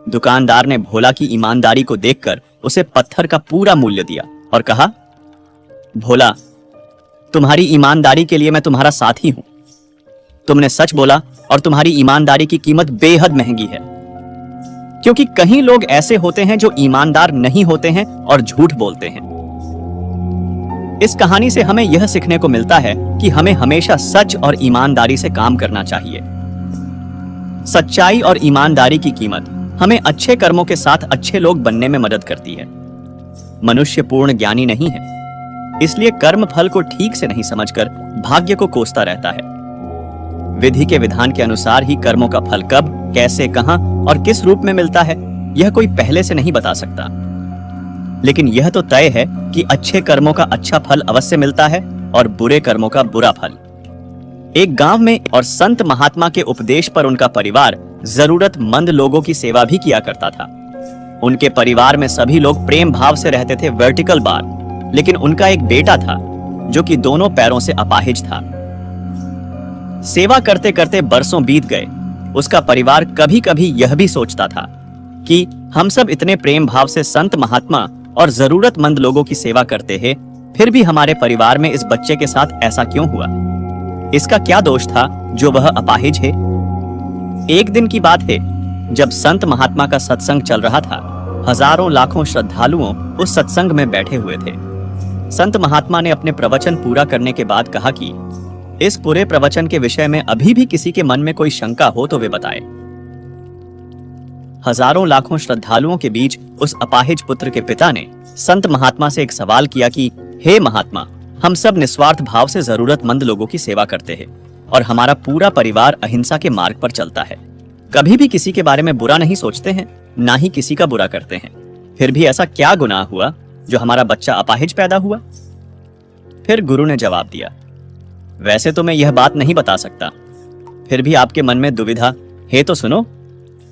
दुकानदार ने भोला की ईमानदारी को देखकर उसे पत्थर का पूरा मूल्य दिया और कहा, भोला, तुम्हारी ईमानदारी के लिए मैं तुम्हारा साथी हूं। तुमने सच बोला और तुम्हारी ईमानदारी की कीमत बेहद महंगी है, क्योंकि कहीं लोग ऐसे होते हैं जो ईमानदार नहीं होते हैं और झूठ बोलते हैं। इस कहानी से हमें यह सीखने को मिलता है कि हमें हमेशा सच और ईमानदारी से काम करना चाहिए। सच्चाई और ईमानदारी की कीमत हमें अच्छे कर्मों के साथ अच्छे लोग बनने में मदद करती है। मनुष्य पूर्ण ज्ञानी नहीं है, इसलिए कर्म फल को ठीक से नहीं समझकर भाग्य को कोसता रहता है। विधि के विधान के अनुसार ही कर्मों का फल कब, कैसे, कहां और किस रूप में मिलता है, यह कोई पहले से नहीं बता सकता। लेकिन यह तो तय है कि अच्छे कर्मों का अच्छा फल अवश्य मिलता है और बुरे कर्मों का बुरा फल। एक गांव में और संत महात्मा के उपदेश पर उनका परिवार जरूरतमंद लोगों की सेवा भी किया करता था। उनके परिवार में सभी लोग प्रेम भाव से रहते थे वर्टिकल बार, लेकिन उनका एक बेटा था जो कि दोनों पैरों से अपाहिज था। सेवा करते करते बरसों बीत गए। उसका परिवार कभी कभी यह भी सोचता था कि हम सब इतने प्रेम भाव से संत महात्मा और जरूरतमंद लोगों की सेवा करते हैं, फिर भी हमारे परिवार में इस बच्चे के साथ ऐसा क्यों हुआ? इसका क्या दोष था जो वह अपाहिज है? एक दिन की बात है, जब संत महात्मा का सत्संग चल रहा था। हजारों लाखों श्रद्धालुओं उस सत्संग में बैठे हुए थे। संत महात्मा ने अपने प्रवचन पूरा करने के बाद कहा कि इस पूरे प्रवचन के विषय में अभी भी किसी के मन में कोई शंका हो तो वे बताए। हजारों लाखों श्रद्धालुओं के बीच उस अपाहिज पुत्र के पिता ने संत महात्मा से एक सवाल किया कि हे महात्मा, हम सब निस्वार्थ भाव से जरूरतमंद लोगों की सेवा करते हैं और हमारा पूरा परिवार अहिंसा के मार्ग पर चलता है। कभी भी किसी के बारे में बुरा नहीं सोचते हैं, ना ही किसी का बुरा करते हैं। फिर भी ऐसा क्या गुनाह हुआ जो हमारा बच्चा अपाहिज पैदा हुआ? फिर गुरु ने जवाब दिया, वैसे तो मैं यह बात नहीं बता सकता, फिर भी आपके मन में दुविधा है तो सुनो।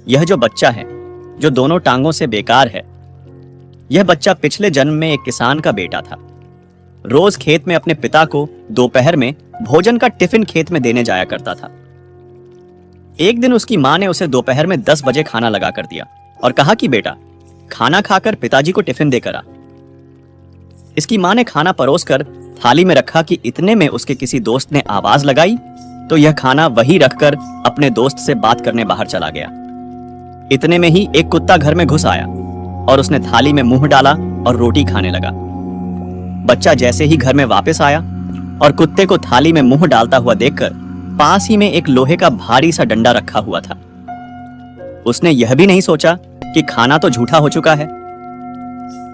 यह जो बच्चा है, जो दोनों टांगों से बेकार है, यह बच्चा पिछले जन्म में एक किसान का बेटा था। रोज खेत में अपने पिता को दोपहर में भोजन का टिफिन खेत में देने जाया करता था। एक दिन उसकी मां ने उसे दोपहर में 10 बजे खाना लगा कर दिया और कहा कि बेटा, खाना खाकर पिताजी को टिफिन देकर आ। इसकी मां ने खाना परोसकर थाली में रखा कि इतने में उसके किसी दोस्त ने आवाज लगाई तो यह खाना वही रखकर अपने दोस्त से बात करने बाहर चला गया। इतने में ही एक कुत्ता घर में घुस आया और उसने थाली में मुंह डाला और रोटी खाने लगा। बच्चा जैसे ही घर में वापस आया और कुत्ते को थाली में मुंह डालता हुआ देखकर पास ही में एक लोहे का भारी सा डंडा रखा हुआ था। उसने यह भी नहीं सोचा कि खाना तो झूठा हो चुका है।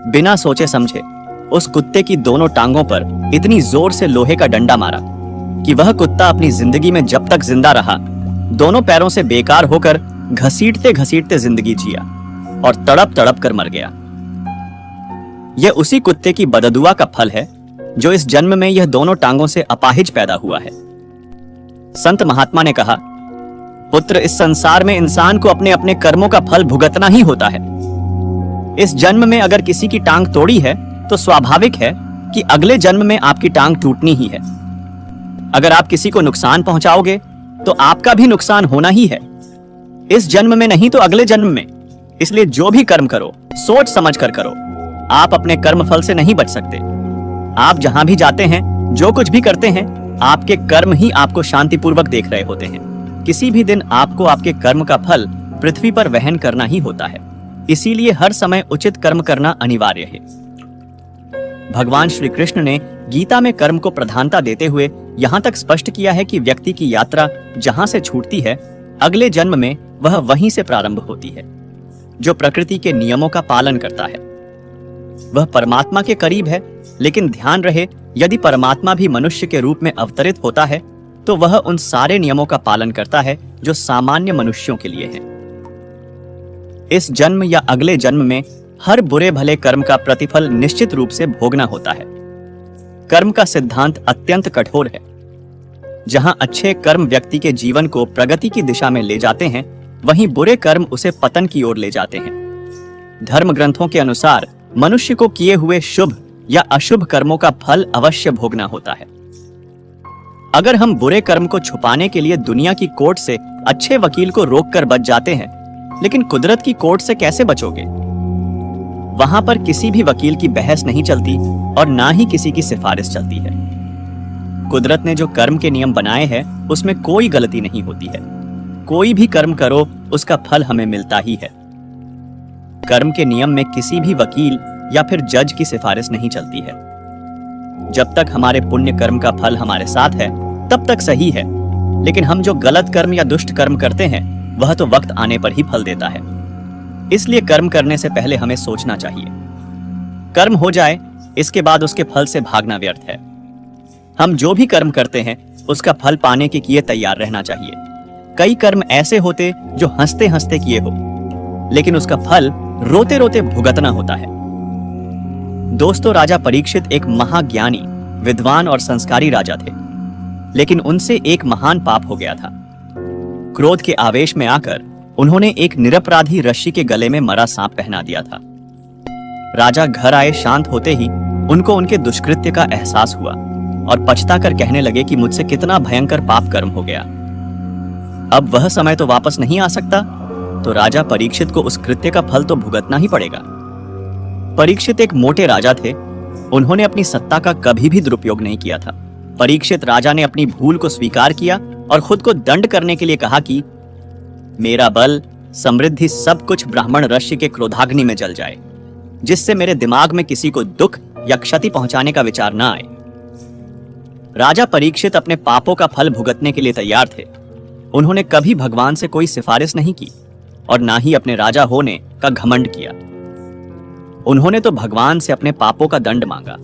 बिना सोचे समझे उस कुत्ते की दोनों टांगों पर इतनी जोर से लोहे का डंडा मारा कि वह कुत्ता अपनी जिंदगी में जब तक जिंदा रहा दोनों पैरों से बेकार होकर घसीटते घसीटते जिंदगी जिया और तड़प तड़प कर मर गया। यह उसी कुत्ते की बददुआ का फल है जो इस जन्म में यह दोनों टांगों से अपाहिज पैदा हुआ है। संत महात्मा ने कहा, पुत्र, इस संसार में इंसान को अपने अपने कर्मों का फल भुगतना ही होता है। इस जन्म में अगर किसी की टांग तोड़ी है तो स्वाभाविक है कि अगले जन्म में आपकी टांग टूटनी ही है। अगर आप किसी को नुकसान पहुंचाओगे तो आपका भी नुकसान होना ही है, इस जन्म में नहीं तो अगले जन्म में। इसलिए जो भी कर्म करो सोच समझ कर करो। आप अपने कर्म फल से नहीं बच सकते। आप जहां भी जाते हैं, जो कुछ भी करते हैं, आपके कर्म ही आपको शांतिपूर्वक देख रहे होते हैं। किसी भी दिन आपको आपके कर्म का फल पृथ्वी पर वहन करना ही होता है। इसीलिए हर समय उचित कर्म करना अनिवार्य है। भगवान श्री कृष्ण ने गीता में कर्म को प्रधानता देते हुए यहाँ तक स्पष्ट किया है कि व्यक्ति की यात्रा जहां से छूटती है, अगले जन्म में वह वहीं से प्रारंभ होती है। जो प्रकृति के नियमों का पालन करता है वह परमात्मा के करीब है, लेकिन ध्यान रहे, यदि परमात्मा भी मनुष्य के रूप में अवतरित होता है तो वह उन सारे नियमों का पालन करता है जो सामान्य मनुष्यों के लिए हैं। इस जन्म या अगले जन्म में हर बुरे भले कर्म का प्रतिफल निश्चित रूप से भोगना होता है। कर्म का सिद्धांत अत्यंत कठोर है। जहां अच्छे कर्म व्यक्ति के जीवन को प्रगति की दिशा में ले जाते हैं, वहीं बुरे कर्म उसे पतन की ओर ले जाते हैं। धर्म ग्रंथों के अनुसार मनुष्य को किए हुए शुभ या अशुभ कर्मों का फल अवश्य भोगना होता है। अगर हम बुरे कर्म को छुपाने के लिए दुनिया की कोर्ट से अच्छे वकील को रोककर बच जाते हैं, लेकिन कुदरत की कोर्ट से कैसे बचोगे? वहां पर किसी भी वकील की बहस नहीं चलती और ना ही किसी की सिफारिश चलती है। कुदरत ने जो कर्म के नियम बनाए हैं उसमें कोई गलती नहीं होती है। कोई भी कर्म करो उसका फल हमें मिलता ही है। कर्म के नियम में किसी भी वकील या फिर जज की सिफारिश नहीं चलती है। जब तक हमारे पुण्य कर्म का फल हमारे साथ है तब तक सही है, लेकिन हम जो गलत कर्म या दुष्ट कर्म करते हैं वह तो वक्त आने पर ही फल देता है। इसलिए कर्म करने से पहले हमें सोचना चाहिए। कर्म हो जाए इसके बाद उसके फल से भागना व्यर्थ है। हम जो भी कर्म करते हैं उसका फल पाने के लिए तैयार रहना चाहिए। कई कर्म ऐसे होते जो हंसते हंसते किए हो, लेकिन उसका फल रोते रोते भुगतना होता है। दोस्तों, राजा परीक्षित एक महाज्ञानी, विद्वान और संस्कारी राजा थे, लेकिन उनसे एक महान पाप हो गया था। क्रोध के आवेश में आकर उन्होंने एक निरपराधी ऋषि के गले में मरा सांप पहना दिया था। राजा घर आए शांत होते ही उनको उनके दुष्कृत्य का एहसास हुआ और पछताकर कहने लगे कि मुझसे कितना भयंकर पाप कर्म हो गया। अब वह समय तो वापस नहीं आ सकता, तो राजा परीक्षित को उस कृत्य का फल तो भुगतना ही पड़ेगा। परीक्षित एक मोटे राजा थे। उन्होंने अपनी सत्ता का कभी भी दुरुपयोग नहीं किया था। परीक्षित राजा ने अपनी भूल को स्वीकार किया और खुद को दंड करने के लिए कहा कि मेरा बल, समृद्धि, सब कुछ ब्राह्मण ऋषि के क्रोधाग्नि में जल जाए, जिससे मेरे दिमाग में किसी को दुख या क्षति पहुंचाने का विचार न आए। राजा परीक्षित अपने पापों का फल भुगतने के लिए तैयार थे। उन्होंने कभी भगवान से कोई सिफारिश नहीं की और ना ही अपने राजा होने का घमंड किया। उन्होंने तो भगवान से अपने पापों का दंड मांगा,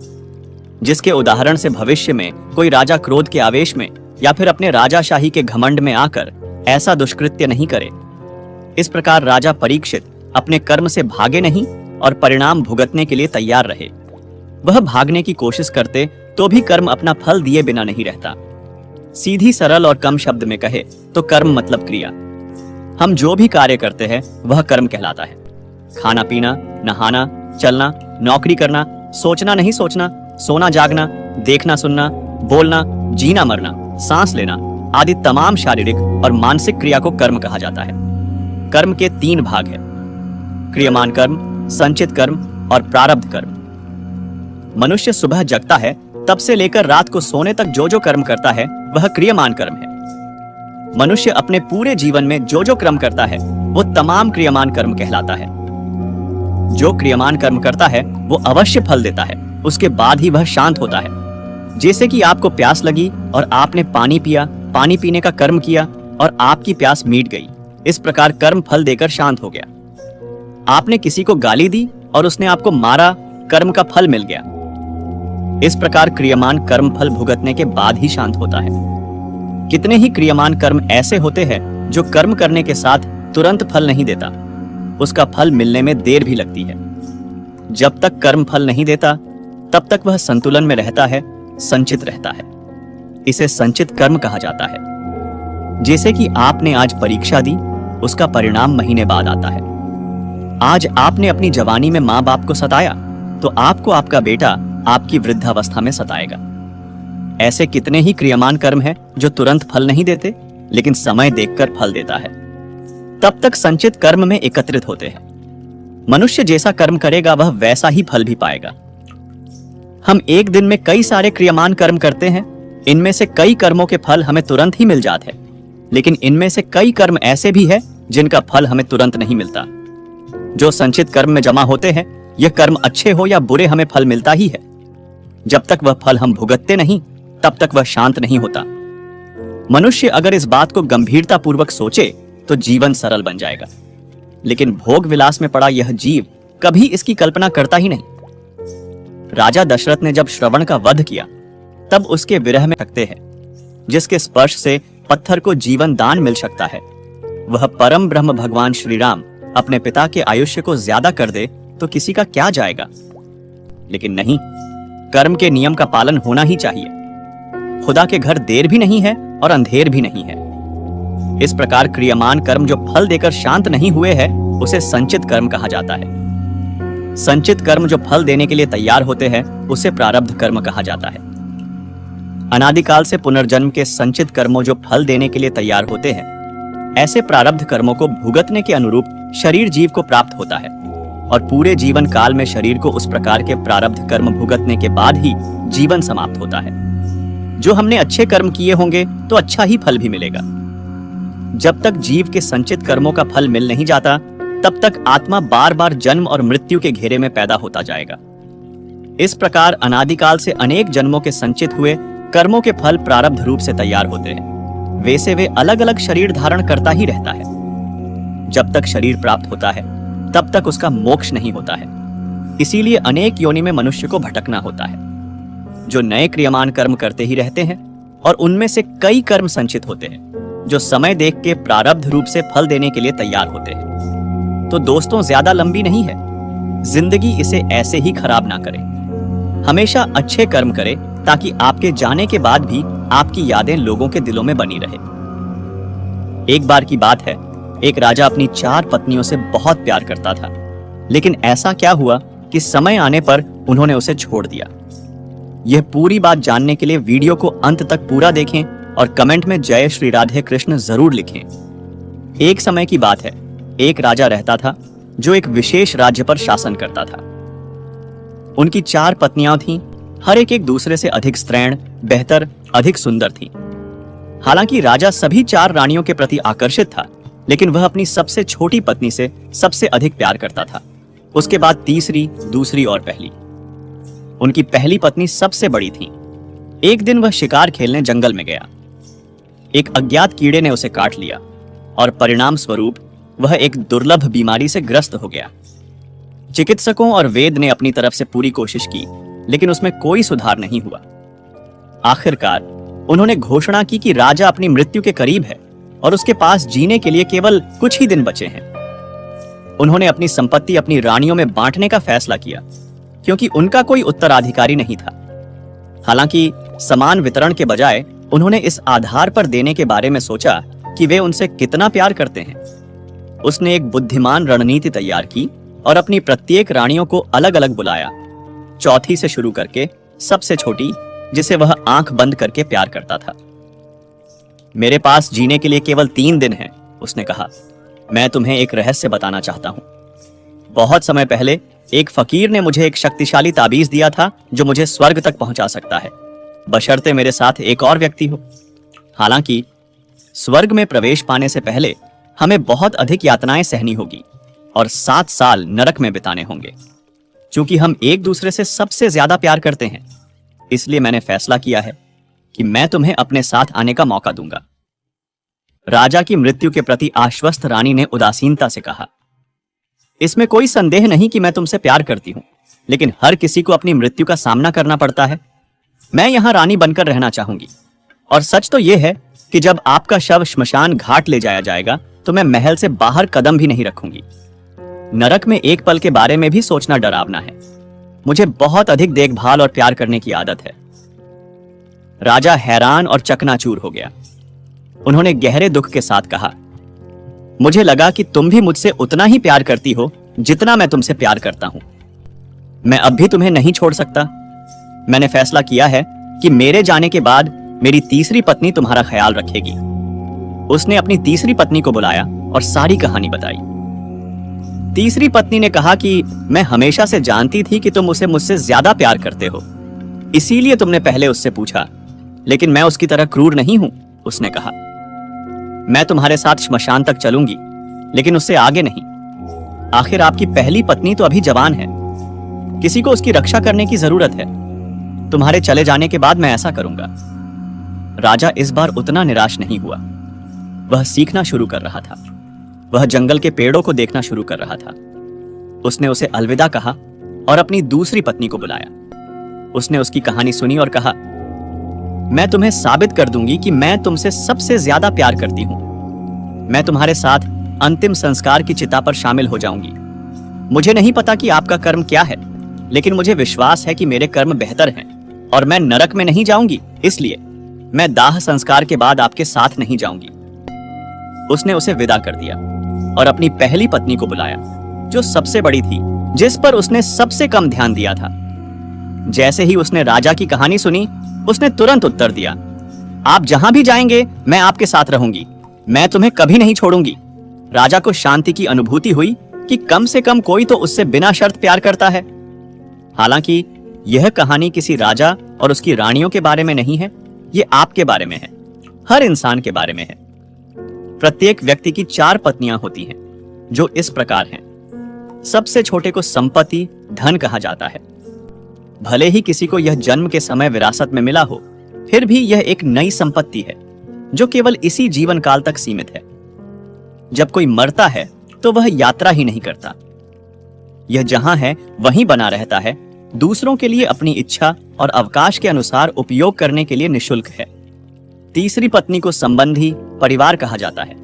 जिसके उदाहरण से भविष्य में कोई राजा क्रोध के आवेश में या फिर अपने राजाशाही के घमंड में आकर ऐसा दुष्कृत्य नहीं करे। इस प्रकार राजा परीक्षित अपने कर्म से भागे नहीं और परिणाम भुगतने के लिए तैयार रहे। वह भागने की कोशिश करते तो भी कर्म अपना फल दिए बिना नहीं रहता। सीधी, सरल और कम शब्द में कहे तो कर्म मतलब क्रिया। हम जो भी कार्य करते हैं वह कर्म कहलाता है। खाना पीना, नहाना, चलना, नौकरी करना, सोचना नहीं सोचना, सोना जागना, देखना सुनना, बोलना, जीना मरना, सांस लेना आदि तमाम शारीरिक और मानसिक क्रिया को कर्म कहा जाता है। कर्म के 3 भाग हैं: क्रियमान कर्म, संचित कर्म और प्रारब्ध कर्म। मनुष्य सुबह जगता है तब से लेकर रात को सोने तक जो जो कर्म करता है वह क्रियमान कर्म है। मनुष्य अपने पूरे जीवन में जो जो कर्म करता है वो तमाम क्रियमान कर्म कहलाता है। जो क्रियमान कर्म करता है वो अवश्य फल देता है, उसके बाद ही वह शांत होता है। जैसे कि आपको प्यास लगी और आपने पानी पिया पानी पीने का कर्म किया और आपकी प्यास मिट गई। इस प्रकार कर्म फल देकर शांत हो गया। आपने किसी को गाली दी और उसने आपको मारा, कर्म का फल मिल गया। इस प्रकार क्रियमान कर्म फल भुगतने के बाद ही शांत होता है। कितने ही क्रियमान कर्म ऐसे होते हैं जो कर्म करने के साथ तुरंत फल नहीं देता, उसका फल मिलने में देर भी लगती है। जब तक कर्म फल नहीं देता तब तक वह संतुलन में रहता है, संचित रहता है। इसे संचित कर्म कहा जाता है। जैसे कि आपने आज परीक्षा दी, उसका परिणाम महीने बाद आता है। आज आपने अपनी जवानी में माँ बाप को सताया तो आपको आपका बेटा आपकी वृद्धावस्था में सताएगा। ऐसे कितने ही क्रियमान कर्म हैं जो तुरंत फल नहीं देते लेकिन समय देखकर फल देता है। तब तक संचित कर्म में एकत्रित होते हैं। मनुष्य जैसा कर्म करेगा वह वैसा ही फल भी पाएगा। हम एक दिन में कई सारे क्रियमान कर्म करते हैं। इनमें से कई कर्मों के फल हमें तुरंत ही मिल जाते हैं, लेकिन इनमें से कई कर्म ऐसे भी हैं जिनका फल हमें तुरंत नहीं मिलता। जो संचित कर्म में जमा होते हैं, यह कर्म अच्छे हो या बुरे हमें फल मिलता ही है। जब तक वह फल हम भुगतते नहीं तब तक वह शांत नहीं होता। मनुष्य अगर इस बात को गंभीरता पूर्वक सोचे तो जीवन सरल बन जाएगा, लेकिन भोग विलास में पड़ा यह जीव कभी इसकी कल्पना करता ही नहीं। राजा दशरथ ने जब श्रवण का वध किया तब उसके विरह में सकते हैं। जिसके स्पर्श से पत्थर को जीवन दान मिल सकता है, वह परम ब्रह्म भगवान श्री राम अपने पिता के आयुष्य को ज्यादा कर दे तो किसी का क्या जाएगा। लेकिन नहीं, कर्म के नियम का पालन होना ही चाहिए। खुदा के घर देर भी नहीं है और अंधेर भी नहीं है। इस प्रकार क्रियमान कर्म जो फल देकर शांत नहीं हुए हैं, उसे संचित कर्म कहा जाता है। संचित कर्म जो फल देने के लिए तैयार होते हैं, उसे प्रारब्ध कर्म कहा जाता है। अनादिकाल से पुनर्जन्म के संचित कर्मों जो फल देने के लिए तैयार होते हैं, ऐसे प्रारब्ध कर्मों को भुगतने के अनुरूप शरीर जीव को प्राप्त होता है और पूरे जीवन काल में शरीर को उस प्रकार के प्रारब्ध कर्म भुगतने के बाद ही जीवन समाप्त होता है। जो हमने अच्छे कर्म किए होंगे तो अच्छा ही फल भी मिलेगा। जब तक जीव के संचित कर्मों का फल मिल नहीं जाता, तब तक आत्मा बार बार जन्म और मृत्यु के घेरे में पैदा होता जाएगा। इस प्रकार अनादिकाल से अनेक जन्मों के संचित हुए कर्मों के फल प्रारब्ध रूप से तैयार होते हैं। वैसे वे अलग अलग शरीर धारण करता ही रहता है। जब तक शरीर प्राप्त होता है तब तक उसका मोक्ष नहीं होता है। इसीलिए अनेक योनि में मनुष्य को भटकना होता है। जो नए क्रियमान कर्म करते ही रहते हैं और उनमें से कई कर्म संचित होते हैं जो समय देख के प्रारब्ध रूप से फल देने के लिए तैयार होते हैं। तो दोस्तों, ज्यादा लंबी नहीं है जिंदगी, इसे ऐसे ही खराब ना करें। हमेशा अच्छे कर्म करें ताकि आपके जाने के बाद भी आपकी यादें लोगों के दिलों में बनी रहे। एक बार की बात है, एक राजा अपनी 4 पत्नियों से बहुत प्यार करता था, लेकिन ऐसा क्या हुआ कि समय आने पर उन्होंने उसे छोड़ दिया। यह पूरी बात जानने के लिए वीडियो को अंत तक पूरा देखें और कमेंट में जय श्री राधे कृष्ण जरूर लिखें। एक समय की बात है, एक राजा रहता था जो एक विशेष राज्य पर शासन करता था। उनकी 4 पत्नियां थीं, हर एक दूसरे से अधिक स्त्रैण, बेहतर, अधिक सुंदर थीं। हालांकि राजा सभी 4 रानियों के प्रति आकर्षित था, लेकिन वह अपनी सबसे छोटी पत्नी से सबसे अधिक प्यार करता था। उसके बाद तीसरी, दूसरी और पहली। उनकी पहली पत्नी सबसे बड़ी थी। एक दिन वह शिकार खेलने जंगल में गया। एक अज्ञात कीड़े ने उसे काट लिया और परिणाम स्वरूप वह एक दुर्लभ बीमारी से ग्रस्त हो गया। चिकित्सकों और वैद्य ने अपनी तरफ से पूरी कोशिश की, लेकिन उसमें कोई सुधार नहीं हुआ। आखिरकार उन्होंने घोषणा की कि राजा अपनी मृत्यु के करीब है और उसके पास जीने के लिए केवल कुछ ही दिन बचे हैं। उन्होंने अपनी संपत्ति अपनी रानियों में बांटने का फैसला किया, क्योंकि उनका कोई उत्तराधिकारी नहीं था। हालांकि समान वितरण के बजाय उन्होंने इस आधार पर देने के बारे में सोचा कि वे उनसे कितना प्यार करते हैं। उसने एक बुद्धिमान रणनीति तैयार की और अपनी प्रत्येक रानियों को अलग अलग बुलाया, चौथी से शुरू करके सबसे छोटी, जिसे वह आंख बंद करके प्यार करता था। मेरे पास जीने के लिए केवल 3 दिन हैं, उसने कहा। मैं तुम्हें एक रहस्य बताना चाहता हूं। बहुत समय पहले एक फकीर ने मुझे एक शक्तिशाली ताबीज दिया था जो मुझे स्वर्ग तक पहुंचा सकता है, बशर्ते मेरे साथ एक और व्यक्ति हो। हालांकि स्वर्ग में प्रवेश पाने से पहले हमें बहुत अधिक यातनाएं सहनी होगी और 7 साल नरक में बिताने होंगे। चूंकि हम एक दूसरे से सबसे ज्यादा प्यार करते हैं, इसलिए मैंने फैसला किया है कि मैं तुम्हें अपने साथ आने का मौका दूंगा। राजा की मृत्यु के प्रति आश्वस्त रानी ने उदासीनता से कहा, इसमें कोई संदेह नहीं कि मैं तुमसे प्यार करती हूं, लेकिन हर किसी को अपनी मृत्यु का सामना करना पड़ता है। मैं यहां रानी बनकर रहना चाहूंगी, और सच तो यह है कि जब आपका शव श्मशान घाट ले जाया जाएगा तो मैं महल से बाहर कदम भी नहीं रखूंगी। नरक में एक पल के बारे में भी सोचना डरावना है। मुझे बहुत अधिक देखभाल और प्यार करने की आदत है। राजा हैरान और चकनाचूर हो गया। उन्होंने गहरे दुख के साथ कहा, मुझे लगा कि तुम भी मुझसे उतना ही प्यार करती हो जितना मैं तुमसे प्यार करता हूं। मैं अब भी तुम्हें नहीं छोड़ सकता। मैंने फैसला किया है कि मेरे जाने के बाद मेरी तीसरी पत्नी तुम्हारा ख्याल रखेगी। उसने अपनी तीसरी पत्नी को बुलाया और सारी कहानी बताई। तीसरी पत्नी ने कहा कि मैं हमेशा से जानती थी कि तुम उसे मुझसे ज्यादा प्यार करते हो, इसीलिए तुमने पहले उससे पूछा, लेकिन मैं उसकी तरह क्रूर नहीं हूं। उसने कहा, मैं तुम्हारे साथ श्मशान तक चलूंगी, लेकिन उससे आगे नहीं। आखिर आपकी पहली पत्नी तो अभी जवान है, किसी को उसकी रक्षा करने की जरूरत है। तुम्हारे चले जाने के बाद मैं ऐसा करूंगा। राजा इस बार उतना निराश नहीं हुआ। वह सीखना शुरू कर रहा था। वह जंगल के पेड़ों को देखना शुरू कर रहा था। उसने उसे अलविदा कहा और अपनी दूसरी पत्नी को बुलाया। उसने उसकी कहानी सुनी और कहा, मैं तुम्हें साबित कर दूंगी कि मैं तुमसे सबसे ज्यादा प्यार करती हूं। मैं तुम्हारे साथ अंतिम संस्कार की चिता पर शामिल हो जाऊंगी। मुझे नहीं पता कि आपका कर्म क्या है, लेकिन मुझे विश्वास है कि मेरे कर्म बेहतर हैं और मैं नरक में नहीं जाऊंगी, इसलिए मैं दाह संस्कार के बाद आपके साथ नहीं जाऊंगी। उसने उसे विदा कर दिया और अपनी पहली पत्नी को बुलाया, जो सबसे बड़ी थी, जिस पर उसने सबसे कम ध्यान दिया था। जैसे ही उसने राजा की कहानी सुनी, उसने तुरंत उत्तर दिया, आप जहां भी जाएंगे मैं आपके साथ रहूंगी। मैं तुम्हें कभी नहीं छोड़ूंगी। राजा को शांति की अनुभूति हुई कि कम से कम कोई तो उससे बिना शर्त प्यार करता है। हालांकि यह कहानी किसी राजा और उसकी रानियों के बारे में नहीं है, ये आपके बारे में है, हर इंसान के बारे में है। प्रत्येक व्यक्ति की 4 पत्नियां होती हैं, जो इस प्रकार हैं। सबसे छोटे को संपत्ति, धन कहा जाता है। भले ही किसी को यह जन्म के समय विरासत में मिला हो, फिर भी यह एक नई संपत्ति है जो केवल इसी जीवन काल तक सीमित है। जब कोई मरता है तो वह यात्रा ही नहीं करता। यह जहां है वहीं बना रहता है, दूसरों के लिए अपनी इच्छा और अवकाश के अनुसार उपयोग करने के लिए निःशुल्क है। तीसरी पत्नी को संबंधी, परिवार कहा जाता है।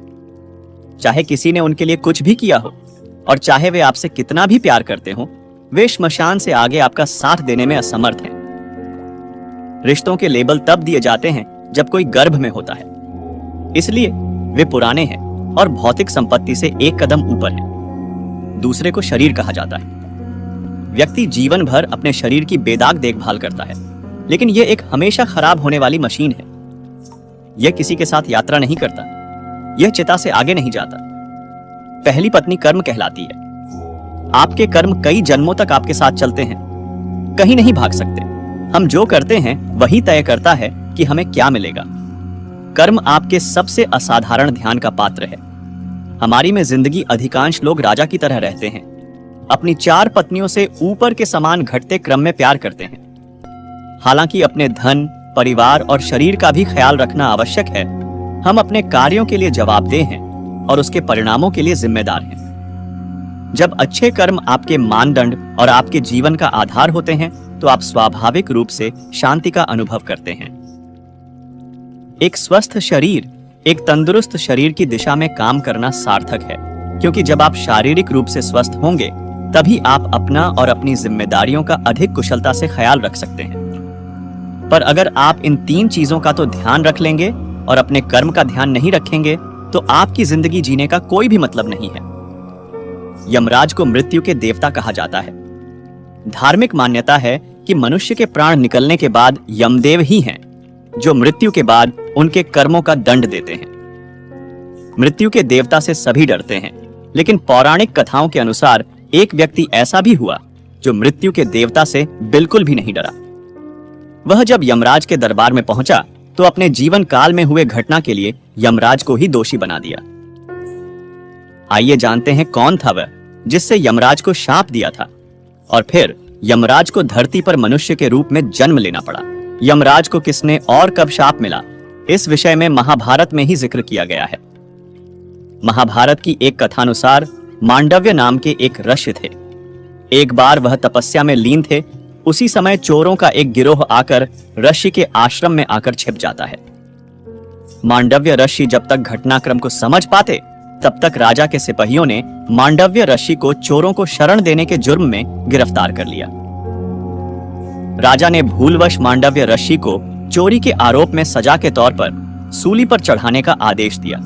चाहे किसी ने उनके लिए कुछ भी किया हो और चाहे वे आपसे कितना भी प्यार करते हो, वे श्मशान से आगे आपका साथ देने में असमर्थ हैं। रिश्तों के लेबल तब दिए जाते हैं जब कोई गर्भ में होता है, इसलिए वे पुराने हैं और भौतिक संपत्ति से एक कदम ऊपर हैं। दूसरे को शरीर कहा जाता है। व्यक्ति जीवन भर अपने शरीर की बेदाग देखभाल करता है, लेकिन यह एक हमेशा खराब होने वाली मशीन है। यह किसी के साथ यात्रा नहीं करता, यह चिता से आगे नहीं जाता। पहली पत्नी कर्म कहलाती है। आपके कर्म कई जन्मों तक आपके साथ चलते हैं, कहीं नहीं भाग सकते। हम जो करते हैं वही तय करता है कि हमें क्या मिलेगा। कर्म आपके सबसे असाधारण ध्यान का पात्र है। हमारी में जिंदगी अधिकांश लोग राजा की तरह रहते हैं, अपनी 4 पत्नियों से ऊपर के समान घटते क्रम में प्यार करते हैं। हालांकि अपने धन, परिवार और शरीर का भी ख्याल रखना आवश्यक है। हम अपने कार्यों के लिए जवाबदेह हैं और उसके परिणामों के लिए जिम्मेदार हैं। जब अच्छे कर्म आपके मानदंड और आपके जीवन का आधार होते हैं, तो आप स्वाभाविक रूप से शांति का अनुभव करते हैं। एक स्वस्थ शरीर एक तंदुरुस्त शरीर की दिशा में काम करना सार्थक है, क्योंकि जब आप शारीरिक रूप से स्वस्थ होंगे, तभी आप अपना और अपनी जिम्मेदारियों का अधिक कुशलता से ख्याल रख सकते हैं। पर अगर आप इन 3 चीजों का तो ध्यान रख लेंगे और अपने कर्म का ध्यान नहीं रखेंगे, तो आपकी जिंदगी जीने का कोई भी मतलब नहीं है। यमराज को मृत्यु के देवता कहा जाता है। धार्मिक मान्यता है कि मनुष्य के प्राण निकलने के बाद यमदेव ही हैं जो मृत्यु के बाद उनके कर्मों का दंड देते हैं। मृत्यु के देवता से सभी डरते हैं, लेकिन पौराणिक कथाओं के अनुसार एक व्यक्ति ऐसा भी हुआ जो मृत्यु के देवता से बिल्कुल भी नहीं डरा। वह जब यमराज के दरबार में पहुंचा तो अपने जीवन काल में हुए घटना के लिए यमराज को ही दोषी बना दिया। आइए जानते हैं कौन था वह जिससे यमराज को शाप दिया था और फिर यमराज को धरती पर मनुष्य के रूप में जन्म लेना पड़ा, यमराज को किसने और कब शाप मिला, इस विषय में महाभारत में ही जिक्र किया गया है। महाभारत की एक कथानुसार मांडव्य नाम के एक ऋषि थे। एक बार वह तपस्या में लीन थे। उसी समय चोरों का एक गिरोह आकर ऋषि के आश्रम में आकर छिप जाता है। मांडव्य ऋषि जब तक घटनाक्रम को समझ पाते तब तक राजा के सिपाहियों ने मांडव्य ऋषि को चोरों को शरण देने के जुर्म में गिरफ्तार कर लिया। राजा ने भूलवश मांडव्य ऋषि को चोरी के आरोप में सजा के तौर पर सूली पर चढ़ाने का आदेश दिया।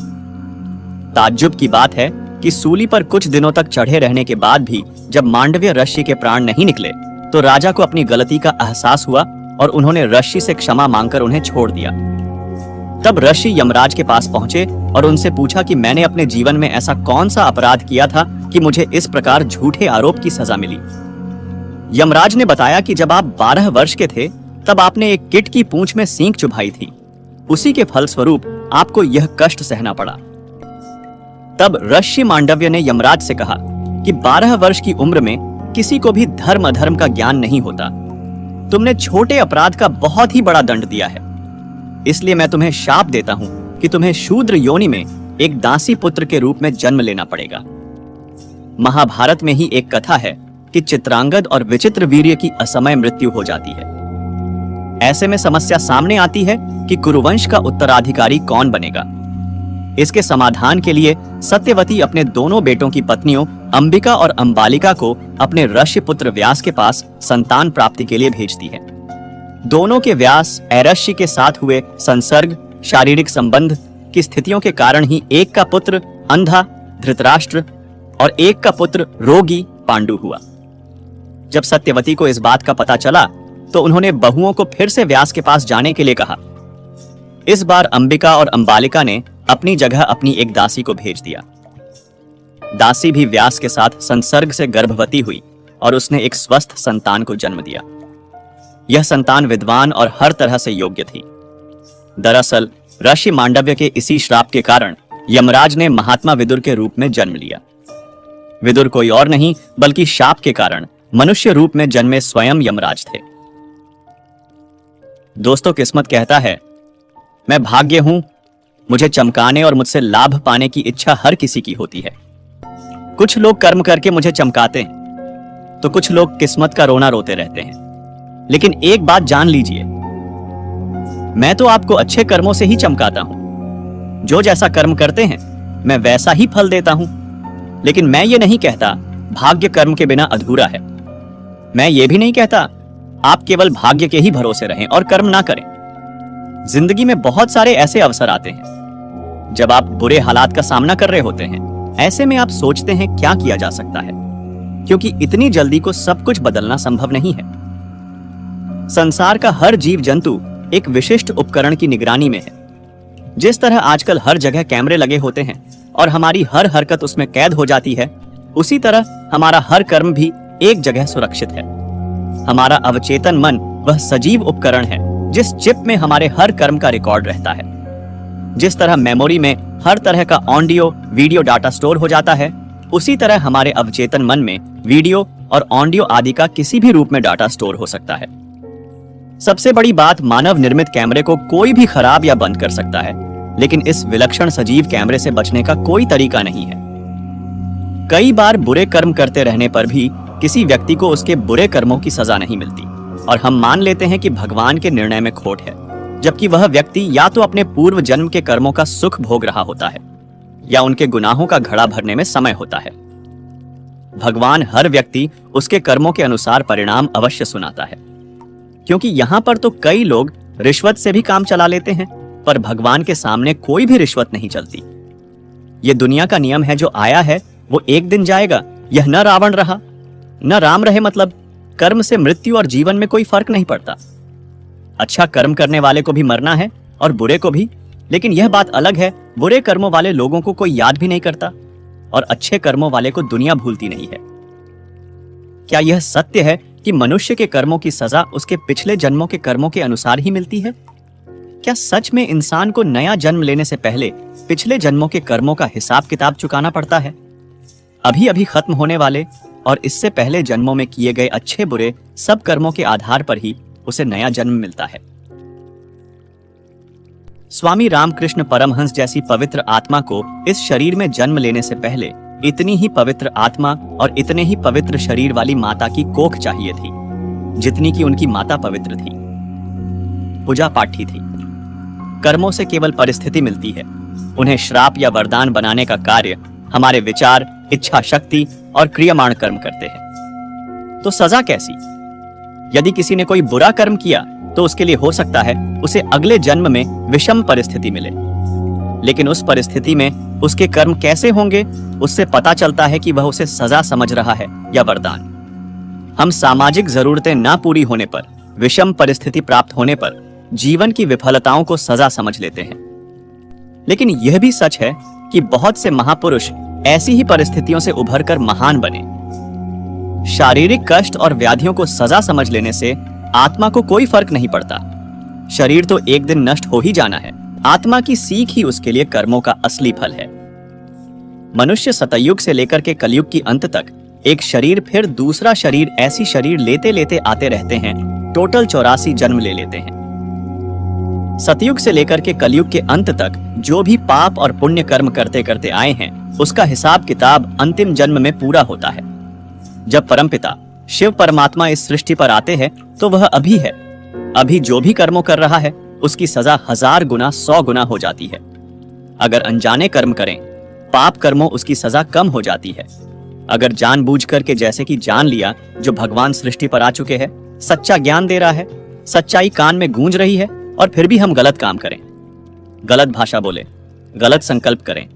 ताज्जुब की बात है कि सूली पर कुछ दिनों तक चढ़े रहने के बाद भी जब मांडव्य ऋषि के प्राण नहीं निकले तो राजा को अपनी गलती का एहसास हुआ और उन्होंने ऋषि से क्षमा मांगकर उन्हें छोड़ दिया। तब ऋषि यमराज के पास पहुंचे और उनसे पूछा कि मैंने अपने जीवन में ऐसा कौन सा अपराध किया था कि मुझे इस प्रकार झूठे आरोप की सजा मिली। यमराज ने बताया कि जब आप 12 वर्ष के थे तब आपने एक किट की पूंछ में सींग चुभाई थी। उसी के फलस्वरूप आपको यह कष्ट सहना पड़ा। तब ऋषि मांडव्य ने यमराज से कहा कि 12 वर्ष की उम्र में किसी को भी धर्म अधर्म का ज्ञान नहीं होता। तुमने छोटे अपराध का बहुत ही बड़ा दंड दिया है, इसलिए मैं तुम्हें शाप देता हूं कि तुम्हें शूद्र योनि में एक दासी पुत्र के रूप में जन्म लेना पड़ेगा। महाभारत में ही एक कथा है कि चित्रांगद और विचित्र वीर्य की असमय मृत्यु हो जाती है। ऐसे में समस्या सामने आती है कि कुरुवंश का उत्तराधिकारी कौन बनेगा। इसके समाधान के लिए सत्यवती अपने दोनों बेटों की पत्नियों अंबिका और अंबालिका को अपने ऋषि पुत्र व्यास के पास संतान प्राप्ति के लिए भेजती है। दोनों के व्यास ऐरष्य के साथ हुए संसर्ग शारीरिक संबंध की स्थितियों के कारण ही एक का पुत्र अंधा धृतराष्ट्र और एक का पुत्र रोगी पांडु हुआ। जब सत्यवती को इस बात का पता चला तो उन्होंने बहुओं को फिर से व्यास के पास जाने के लिए कहा। इस बार अंबिका और अंबालिका ने अपनी जगह अपनी एक दासी को भेज दिया। दासी भी व्यास के साथ संसर्ग से गर्भवती हुई और उसने एक स्वस्थ संतान को जन्म दिया। यह संतान विद्वान और हर तरह से योग्य थी। दरअसल ऋषि मांडव्य के इसी श्राप के कारण यमराज ने महात्मा विदुर के रूप में जन्म लिया। विदुर कोई और नहीं बल्कि शाप के कारण मनुष्य रूप में जन्मे स्वयं यमराज थे। दोस्तों, किस्मत कहता है मैं भाग्य हूं, मुझे चमकाने और मुझसे लाभ पाने की इच्छा हर किसी की होती है। कुछ लोग कर्म करके मुझे चमकाते हैं तो कुछ लोग किस्मत का रोना रोते रहते हैं। लेकिन एक बात जान लीजिए, मैं तो आपको अच्छे कर्मों से ही चमकाता हूं। जो जैसा कर्म करते हैं मैं वैसा ही फल देता हूं। लेकिन मैं ये नहीं कहता भाग्य कर्म के बिना अधूरा है। मैं ये भी नहीं कहता आप केवल भाग्य के ही भरोसे रहें और कर्म ना करें। जिंदगी में बहुत सारे ऐसे अवसर आते हैं जब आप बुरे हालात का सामना कर रहे होते हैं। ऐसे में आप सोचते हैं क्या किया जा सकता है, क्योंकि इतनी जल्दी को सब कुछ बदलना संभव नहीं है। संसार का हर जीव जंतु एक विशिष्ट उपकरण की निगरानी में है। जिस तरह आजकल हर जगह कैमरे लगे होते हैं और हमारी हर हरकत उसमें कैद हो जाती है, उसी तरह हमारा हर कर्म भी एक जगह सुरक्षित है। हमारा अवचेतन मन वह सजीव उपकरण है जिस चिप में हमारे हर कर्म का रिकॉर्ड रहता है। जिस तरह मेमोरी में हर तरह का ऑडियो वीडियो डाटा स्टोर हो जाता है, उसी तरह हमारे अवचेतन मन में वीडियो और ऑडियो आदि का किसी भी रूप में डाटा स्टोर हो सकता है। सबसे बड़ी बात, मानव निर्मित कैमरे को कोई भी खराब या बंद कर सकता है, लेकिन इस विलक्षण सजीव कैमरे से बचने का कोई तरीका नहीं है। कई बार बुरे कर्म करते रहने पर भी किसी व्यक्ति को उसके बुरे कर्मों की सजा नहीं मिलती और हम मान लेते हैं कि भगवान के निर्णय में खोट है, जबकि वह व्यक्ति या तो अपने पूर्व जन्म के कर्मों का सुख भोग रहा होता है या उनके गुनाहों का घड़ा भरने में समय होता है। भगवान हर व्यक्ति उसके कर्मों के अनुसार परिणाम अवश्य सुनाता है, क्योंकि यहां पर तो कई लोग रिश्वत से भी काम चला लेते हैं, पर भगवान के सामने कोई भी रिश्वत नहीं चलती। ये दुनिया का नियम है, जो आया है वो एक दिन जाएगा। यह न रावण रहा न राम रहे, मतलब कर्म से मृत्यु और जीवन में कोई फर्क नहीं पड़ता। अच्छा कर्म करने वाले को भी मरना है और बुरे को भी, लेकिन यह बात अलग है, बुरे कर्मों वाले लोगों को कोई याद भी नहीं करता और अच्छे कर्मों वाले को दुनिया भूलती नहीं है। क्या यह सत्य है कि मनुष्य के कर्मों की सजा उसके पिछले जन्मों के कर्मों के अनुसार ही मिलती है? क्या सच में इंसान को नया जन्म लेने से पहले पिछले जन्मों के कर्मों का हिसाब किताब चुकाना पड़ता है? अभी अभी खत्म होने वाले और इससे पहले जन्मों में किए गए अच्छे बुरे सब कर्मों के आधार पर ही उसे नया जन्म मिलता है। स्वामी रामकृष्ण परमहंस जैसी पवित्र आत्मा को इस शरीर में जन्म लेने से पहले इतनी ही पवित्र आत्मा और इतने ही पवित्र शरीर वाली माता की कोख चाहिए थी, जितनी की उनकी माता पवित्र थी, पूजा पाठी थी। कर्मों से केवल परिस्थिति मिलती है, उन्हें श्राप या वरदान बनाने का कार्य हमारे विचार, इच्छा शक्ति और क्रियामाण कर्म करते हैं। तो सजा कैसी? यदि किसी ने कोई बुरा कर्म किया तो उसके लिए हो सकता है उसे अगले जन्म में विषम परिस्थिति मिले, लेकिन उस परिस्थिति में उसके कर्म कैसे होंगे उससे पता चलता है कि वह उसे सजा समझ रहा है या वरदान। हम सामाजिक जरूरतें ना पूरी होने पर, विषम परिस्थिति प्राप्त होने पर जीवन की विफलताओं को सजा समझ लेते हैं। लेकिन यह भी सच है कि बहुत से महापुरुष ऐसी ही परिस्थितियों से उभरकर महान बने। शारीरिक कष्ट और व्याधियों को सजा समझ लेने से आत्मा को कोई फर्क नहीं पड़ता। शरीर तो एक दिन नष्ट हो ही जाना है। आत्मा की सीख ही उसके लिए कर्मों का असली फल है। मनुष्य सतयुग से लेकर के कलयुग की अंत तक एक शरीर फिर दूसरा शरीर ऐसी शरीर लेते लेते आते रहते हैं। टोटल 84 जन्म ले लेते हैं। सतयुग से लेकर के कलयुग के अंत तक जो भी पाप और पुण्य कर्म करते करते आए हैं, उसका हिसाब किताब अंतिम जन्म में पूरा होता है। जब परमपिता शिव परमात्मा इस सृष्टि पर आते हैं तो वह अभी है। अभी जो भी कर्मों कर रहा है उसकी सजा 1000 गुना 100 गुना हो जाती है। अगर अनजाने कर्म करें, पाप कर्मों उसकी सजा कम हो जाती है। अगर जानबूझ करके जैसे कि जान लिया जो भगवान सृष्टि पर आ चुके हैं, सच्चा ज्ञान दे रहा है, सच्चाई कान में गूंज रही है और फिर भी हम गलत काम करें, गलत भाषा बोले, गलत संकल्प करें,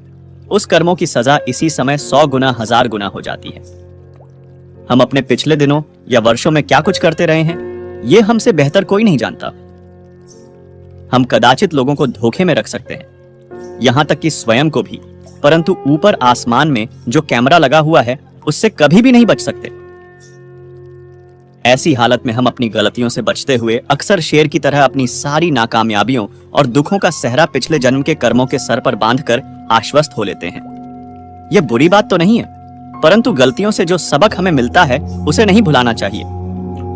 उस कर्मों की सजा इसी समय 100 गुना 1000 गुना हो जाती है। हम अपने पिछले दिनों या वर्षों में क्या कुछ करते रहे हैं, ये हमसे बेहतर कोई नहीं जानता। हम कदाचित लोगों को धोखे में रख सकते हैं, यहां तक कि स्वयं को भी, परंतु ऊपर आसमान में जो कैमरा लगा हुआ है उससे कभी भी नहीं बच सकते। ऐसी हालत में हम अपनी गलतियों से बचते हुए अक्सर शेर की तरह अपनी सारी नाकामयाबियों और दुखों का सहरा पिछले जन्म के कर्मों के सर पर बांधकर आश्वस्त हो लेते हैं। यह बुरी बात तो नहीं है, परंतु गलतियों से जो सबक हमें मिलता है उसे नहीं भुलाना चाहिए।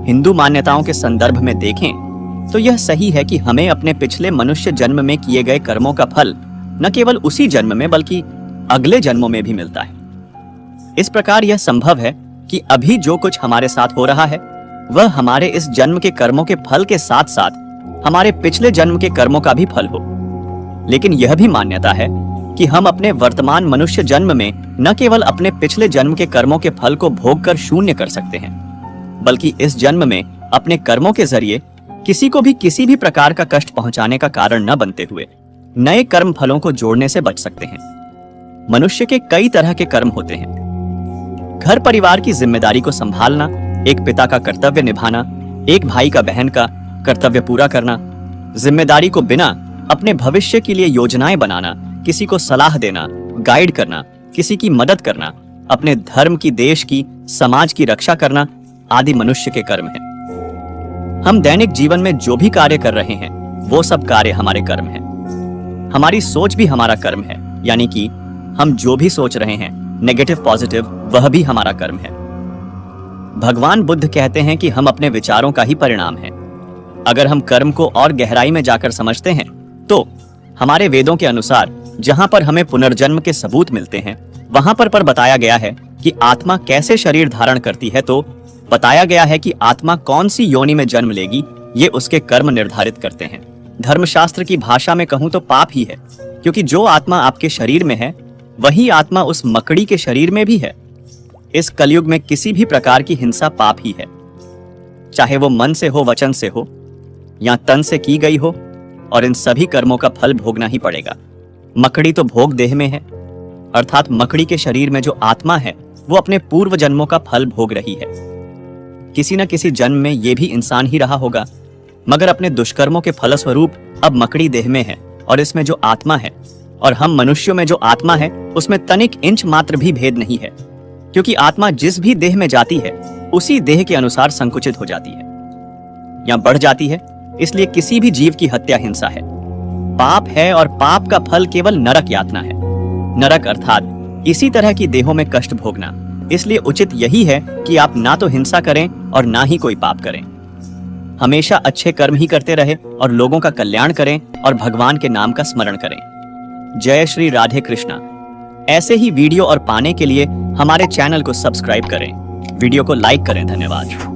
हिंदू मान्यताओं के संदर्भ में देखें तो यह सही है कि हमें अपने पिछले मनुष्य जन्म में किए गए कर्मों का फल न केवल उसी जन्म में बल्कि अगले जन्मों में भी मिलता है। इस प्रकार यह संभव है कि अभी जो कुछ हमारे साथ हो रहा है वह हमारे इस जन्म के कर्मों के फल के साथ साथ हमारे पिछले जन्म के कर्मों का भी फल हो। लेकिन यह भी मान्यता है कि हम अपने वर्तमान मनुष्य जन्म में न केवल अपने पिछले जन्म के कर्मों के फल को भोग कर शून्य कर सकते हैं, बल्कि इस जन्म में अपने कर्मों के जरिए किसी को भी किसी भी प्रकार का कष्ट पहुंचाने का कारण न बनते हुए नए कर्म फलों को जोड़ने से बच सकते हैं। मनुष्य के कई तरह के कर्म होते हैं। घर परिवार की जिम्मेदारी को संभालना, एक पिता का कर्तव्य निभाना, एक भाई का बहन का कर्तव्य पूरा करना, जिम्मेदारी को बिना अपने भविष्य के लिए योजनाएं बनाना, किसी को सलाह देना, गाइड करना, किसी की मदद करना, अपने धर्म की, देश की, समाज की रक्षा करना आदि मनुष्य के कर्म हैं। हम दैनिक जीवन में जो भी कार्य कर रहे हैं वो सब कार्य हमारे कर्म हैं। हमारी सोच भी हमारा कर्म है, यानी कि हम जो भी सोच रहे हैं नेगेटिव पॉजिटिव, वह भी हमारा कर्म है। भगवान बुद्ध कहते हैं कि हम अपने विचारों का ही परिणाम हैं। अगर हम कर्म को और गहराई में जाकर समझते हैं तो हमारे वेदों के अनुसार जहां पर हमें पुनर्जन्म के सबूत मिलते हैं वहां पर बताया गया है कि आत्मा कैसे शरीर धारण करती है, तो बताया गया है कि आत्मा कौन सी योनि में जन्म लेगी ये उसके कर्म निर्धारित करते हैं। धर्मशास्त्र की भाषा में कहूं तो पाप ही है, क्योंकि जो आत्मा आपके शरीर में है वही आत्मा उस मकड़ी के शरीर में भी है। इस कलयुग में किसी भी प्रकार की हिंसा पाप ही है, चाहे वो मन से हो, वचन से हो या तन से की गई हो, और इन सभी कर्मों का फल भोगना ही पड़ेगा। मकड़ी तो भोग देह में है, अर्थात मकड़ी के शरीर में जो आत्मा है वो अपने पूर्व जन्मों का फल भोग रही है। किसी न किसी जन्म में ये भी इंसान ही रहा होगा, मगर अपने दुष्कर्मों के फलस्वरूप अब मकड़ी देह में है और इसमें जो आत्मा है, और हम मनुष्यों में जो आत्मा है उसमें तनिक इंच मात्र भी भेद नहीं है, क्योंकि आत्मा जिस भी देह में जाती है उसी देह के अनुसार संकुचित हो जाती है या बढ़ जाती है। इसलिए किसी भी जीव की हत्या हिंसा है, पाप है, और पाप का फल केवल नरक यातना है। नरक अर्थात इसी तरह की देहों में कष्ट भोगना। इसलिए उचित यही है कि आप ना तो हिंसा करें और ना ही कोई पाप करें। हमेशा अच्छे कर्म ही करते रहे और लोगों का कल्याण करें और भगवान के नाम का स्मरण करें। जय श्री राधे कृष्णा। ऐसे ही वीडियो और पाने के लिए हमारे चैनल को सब्सक्राइब करें, वीडियो को लाइक करें। धन्यवाद।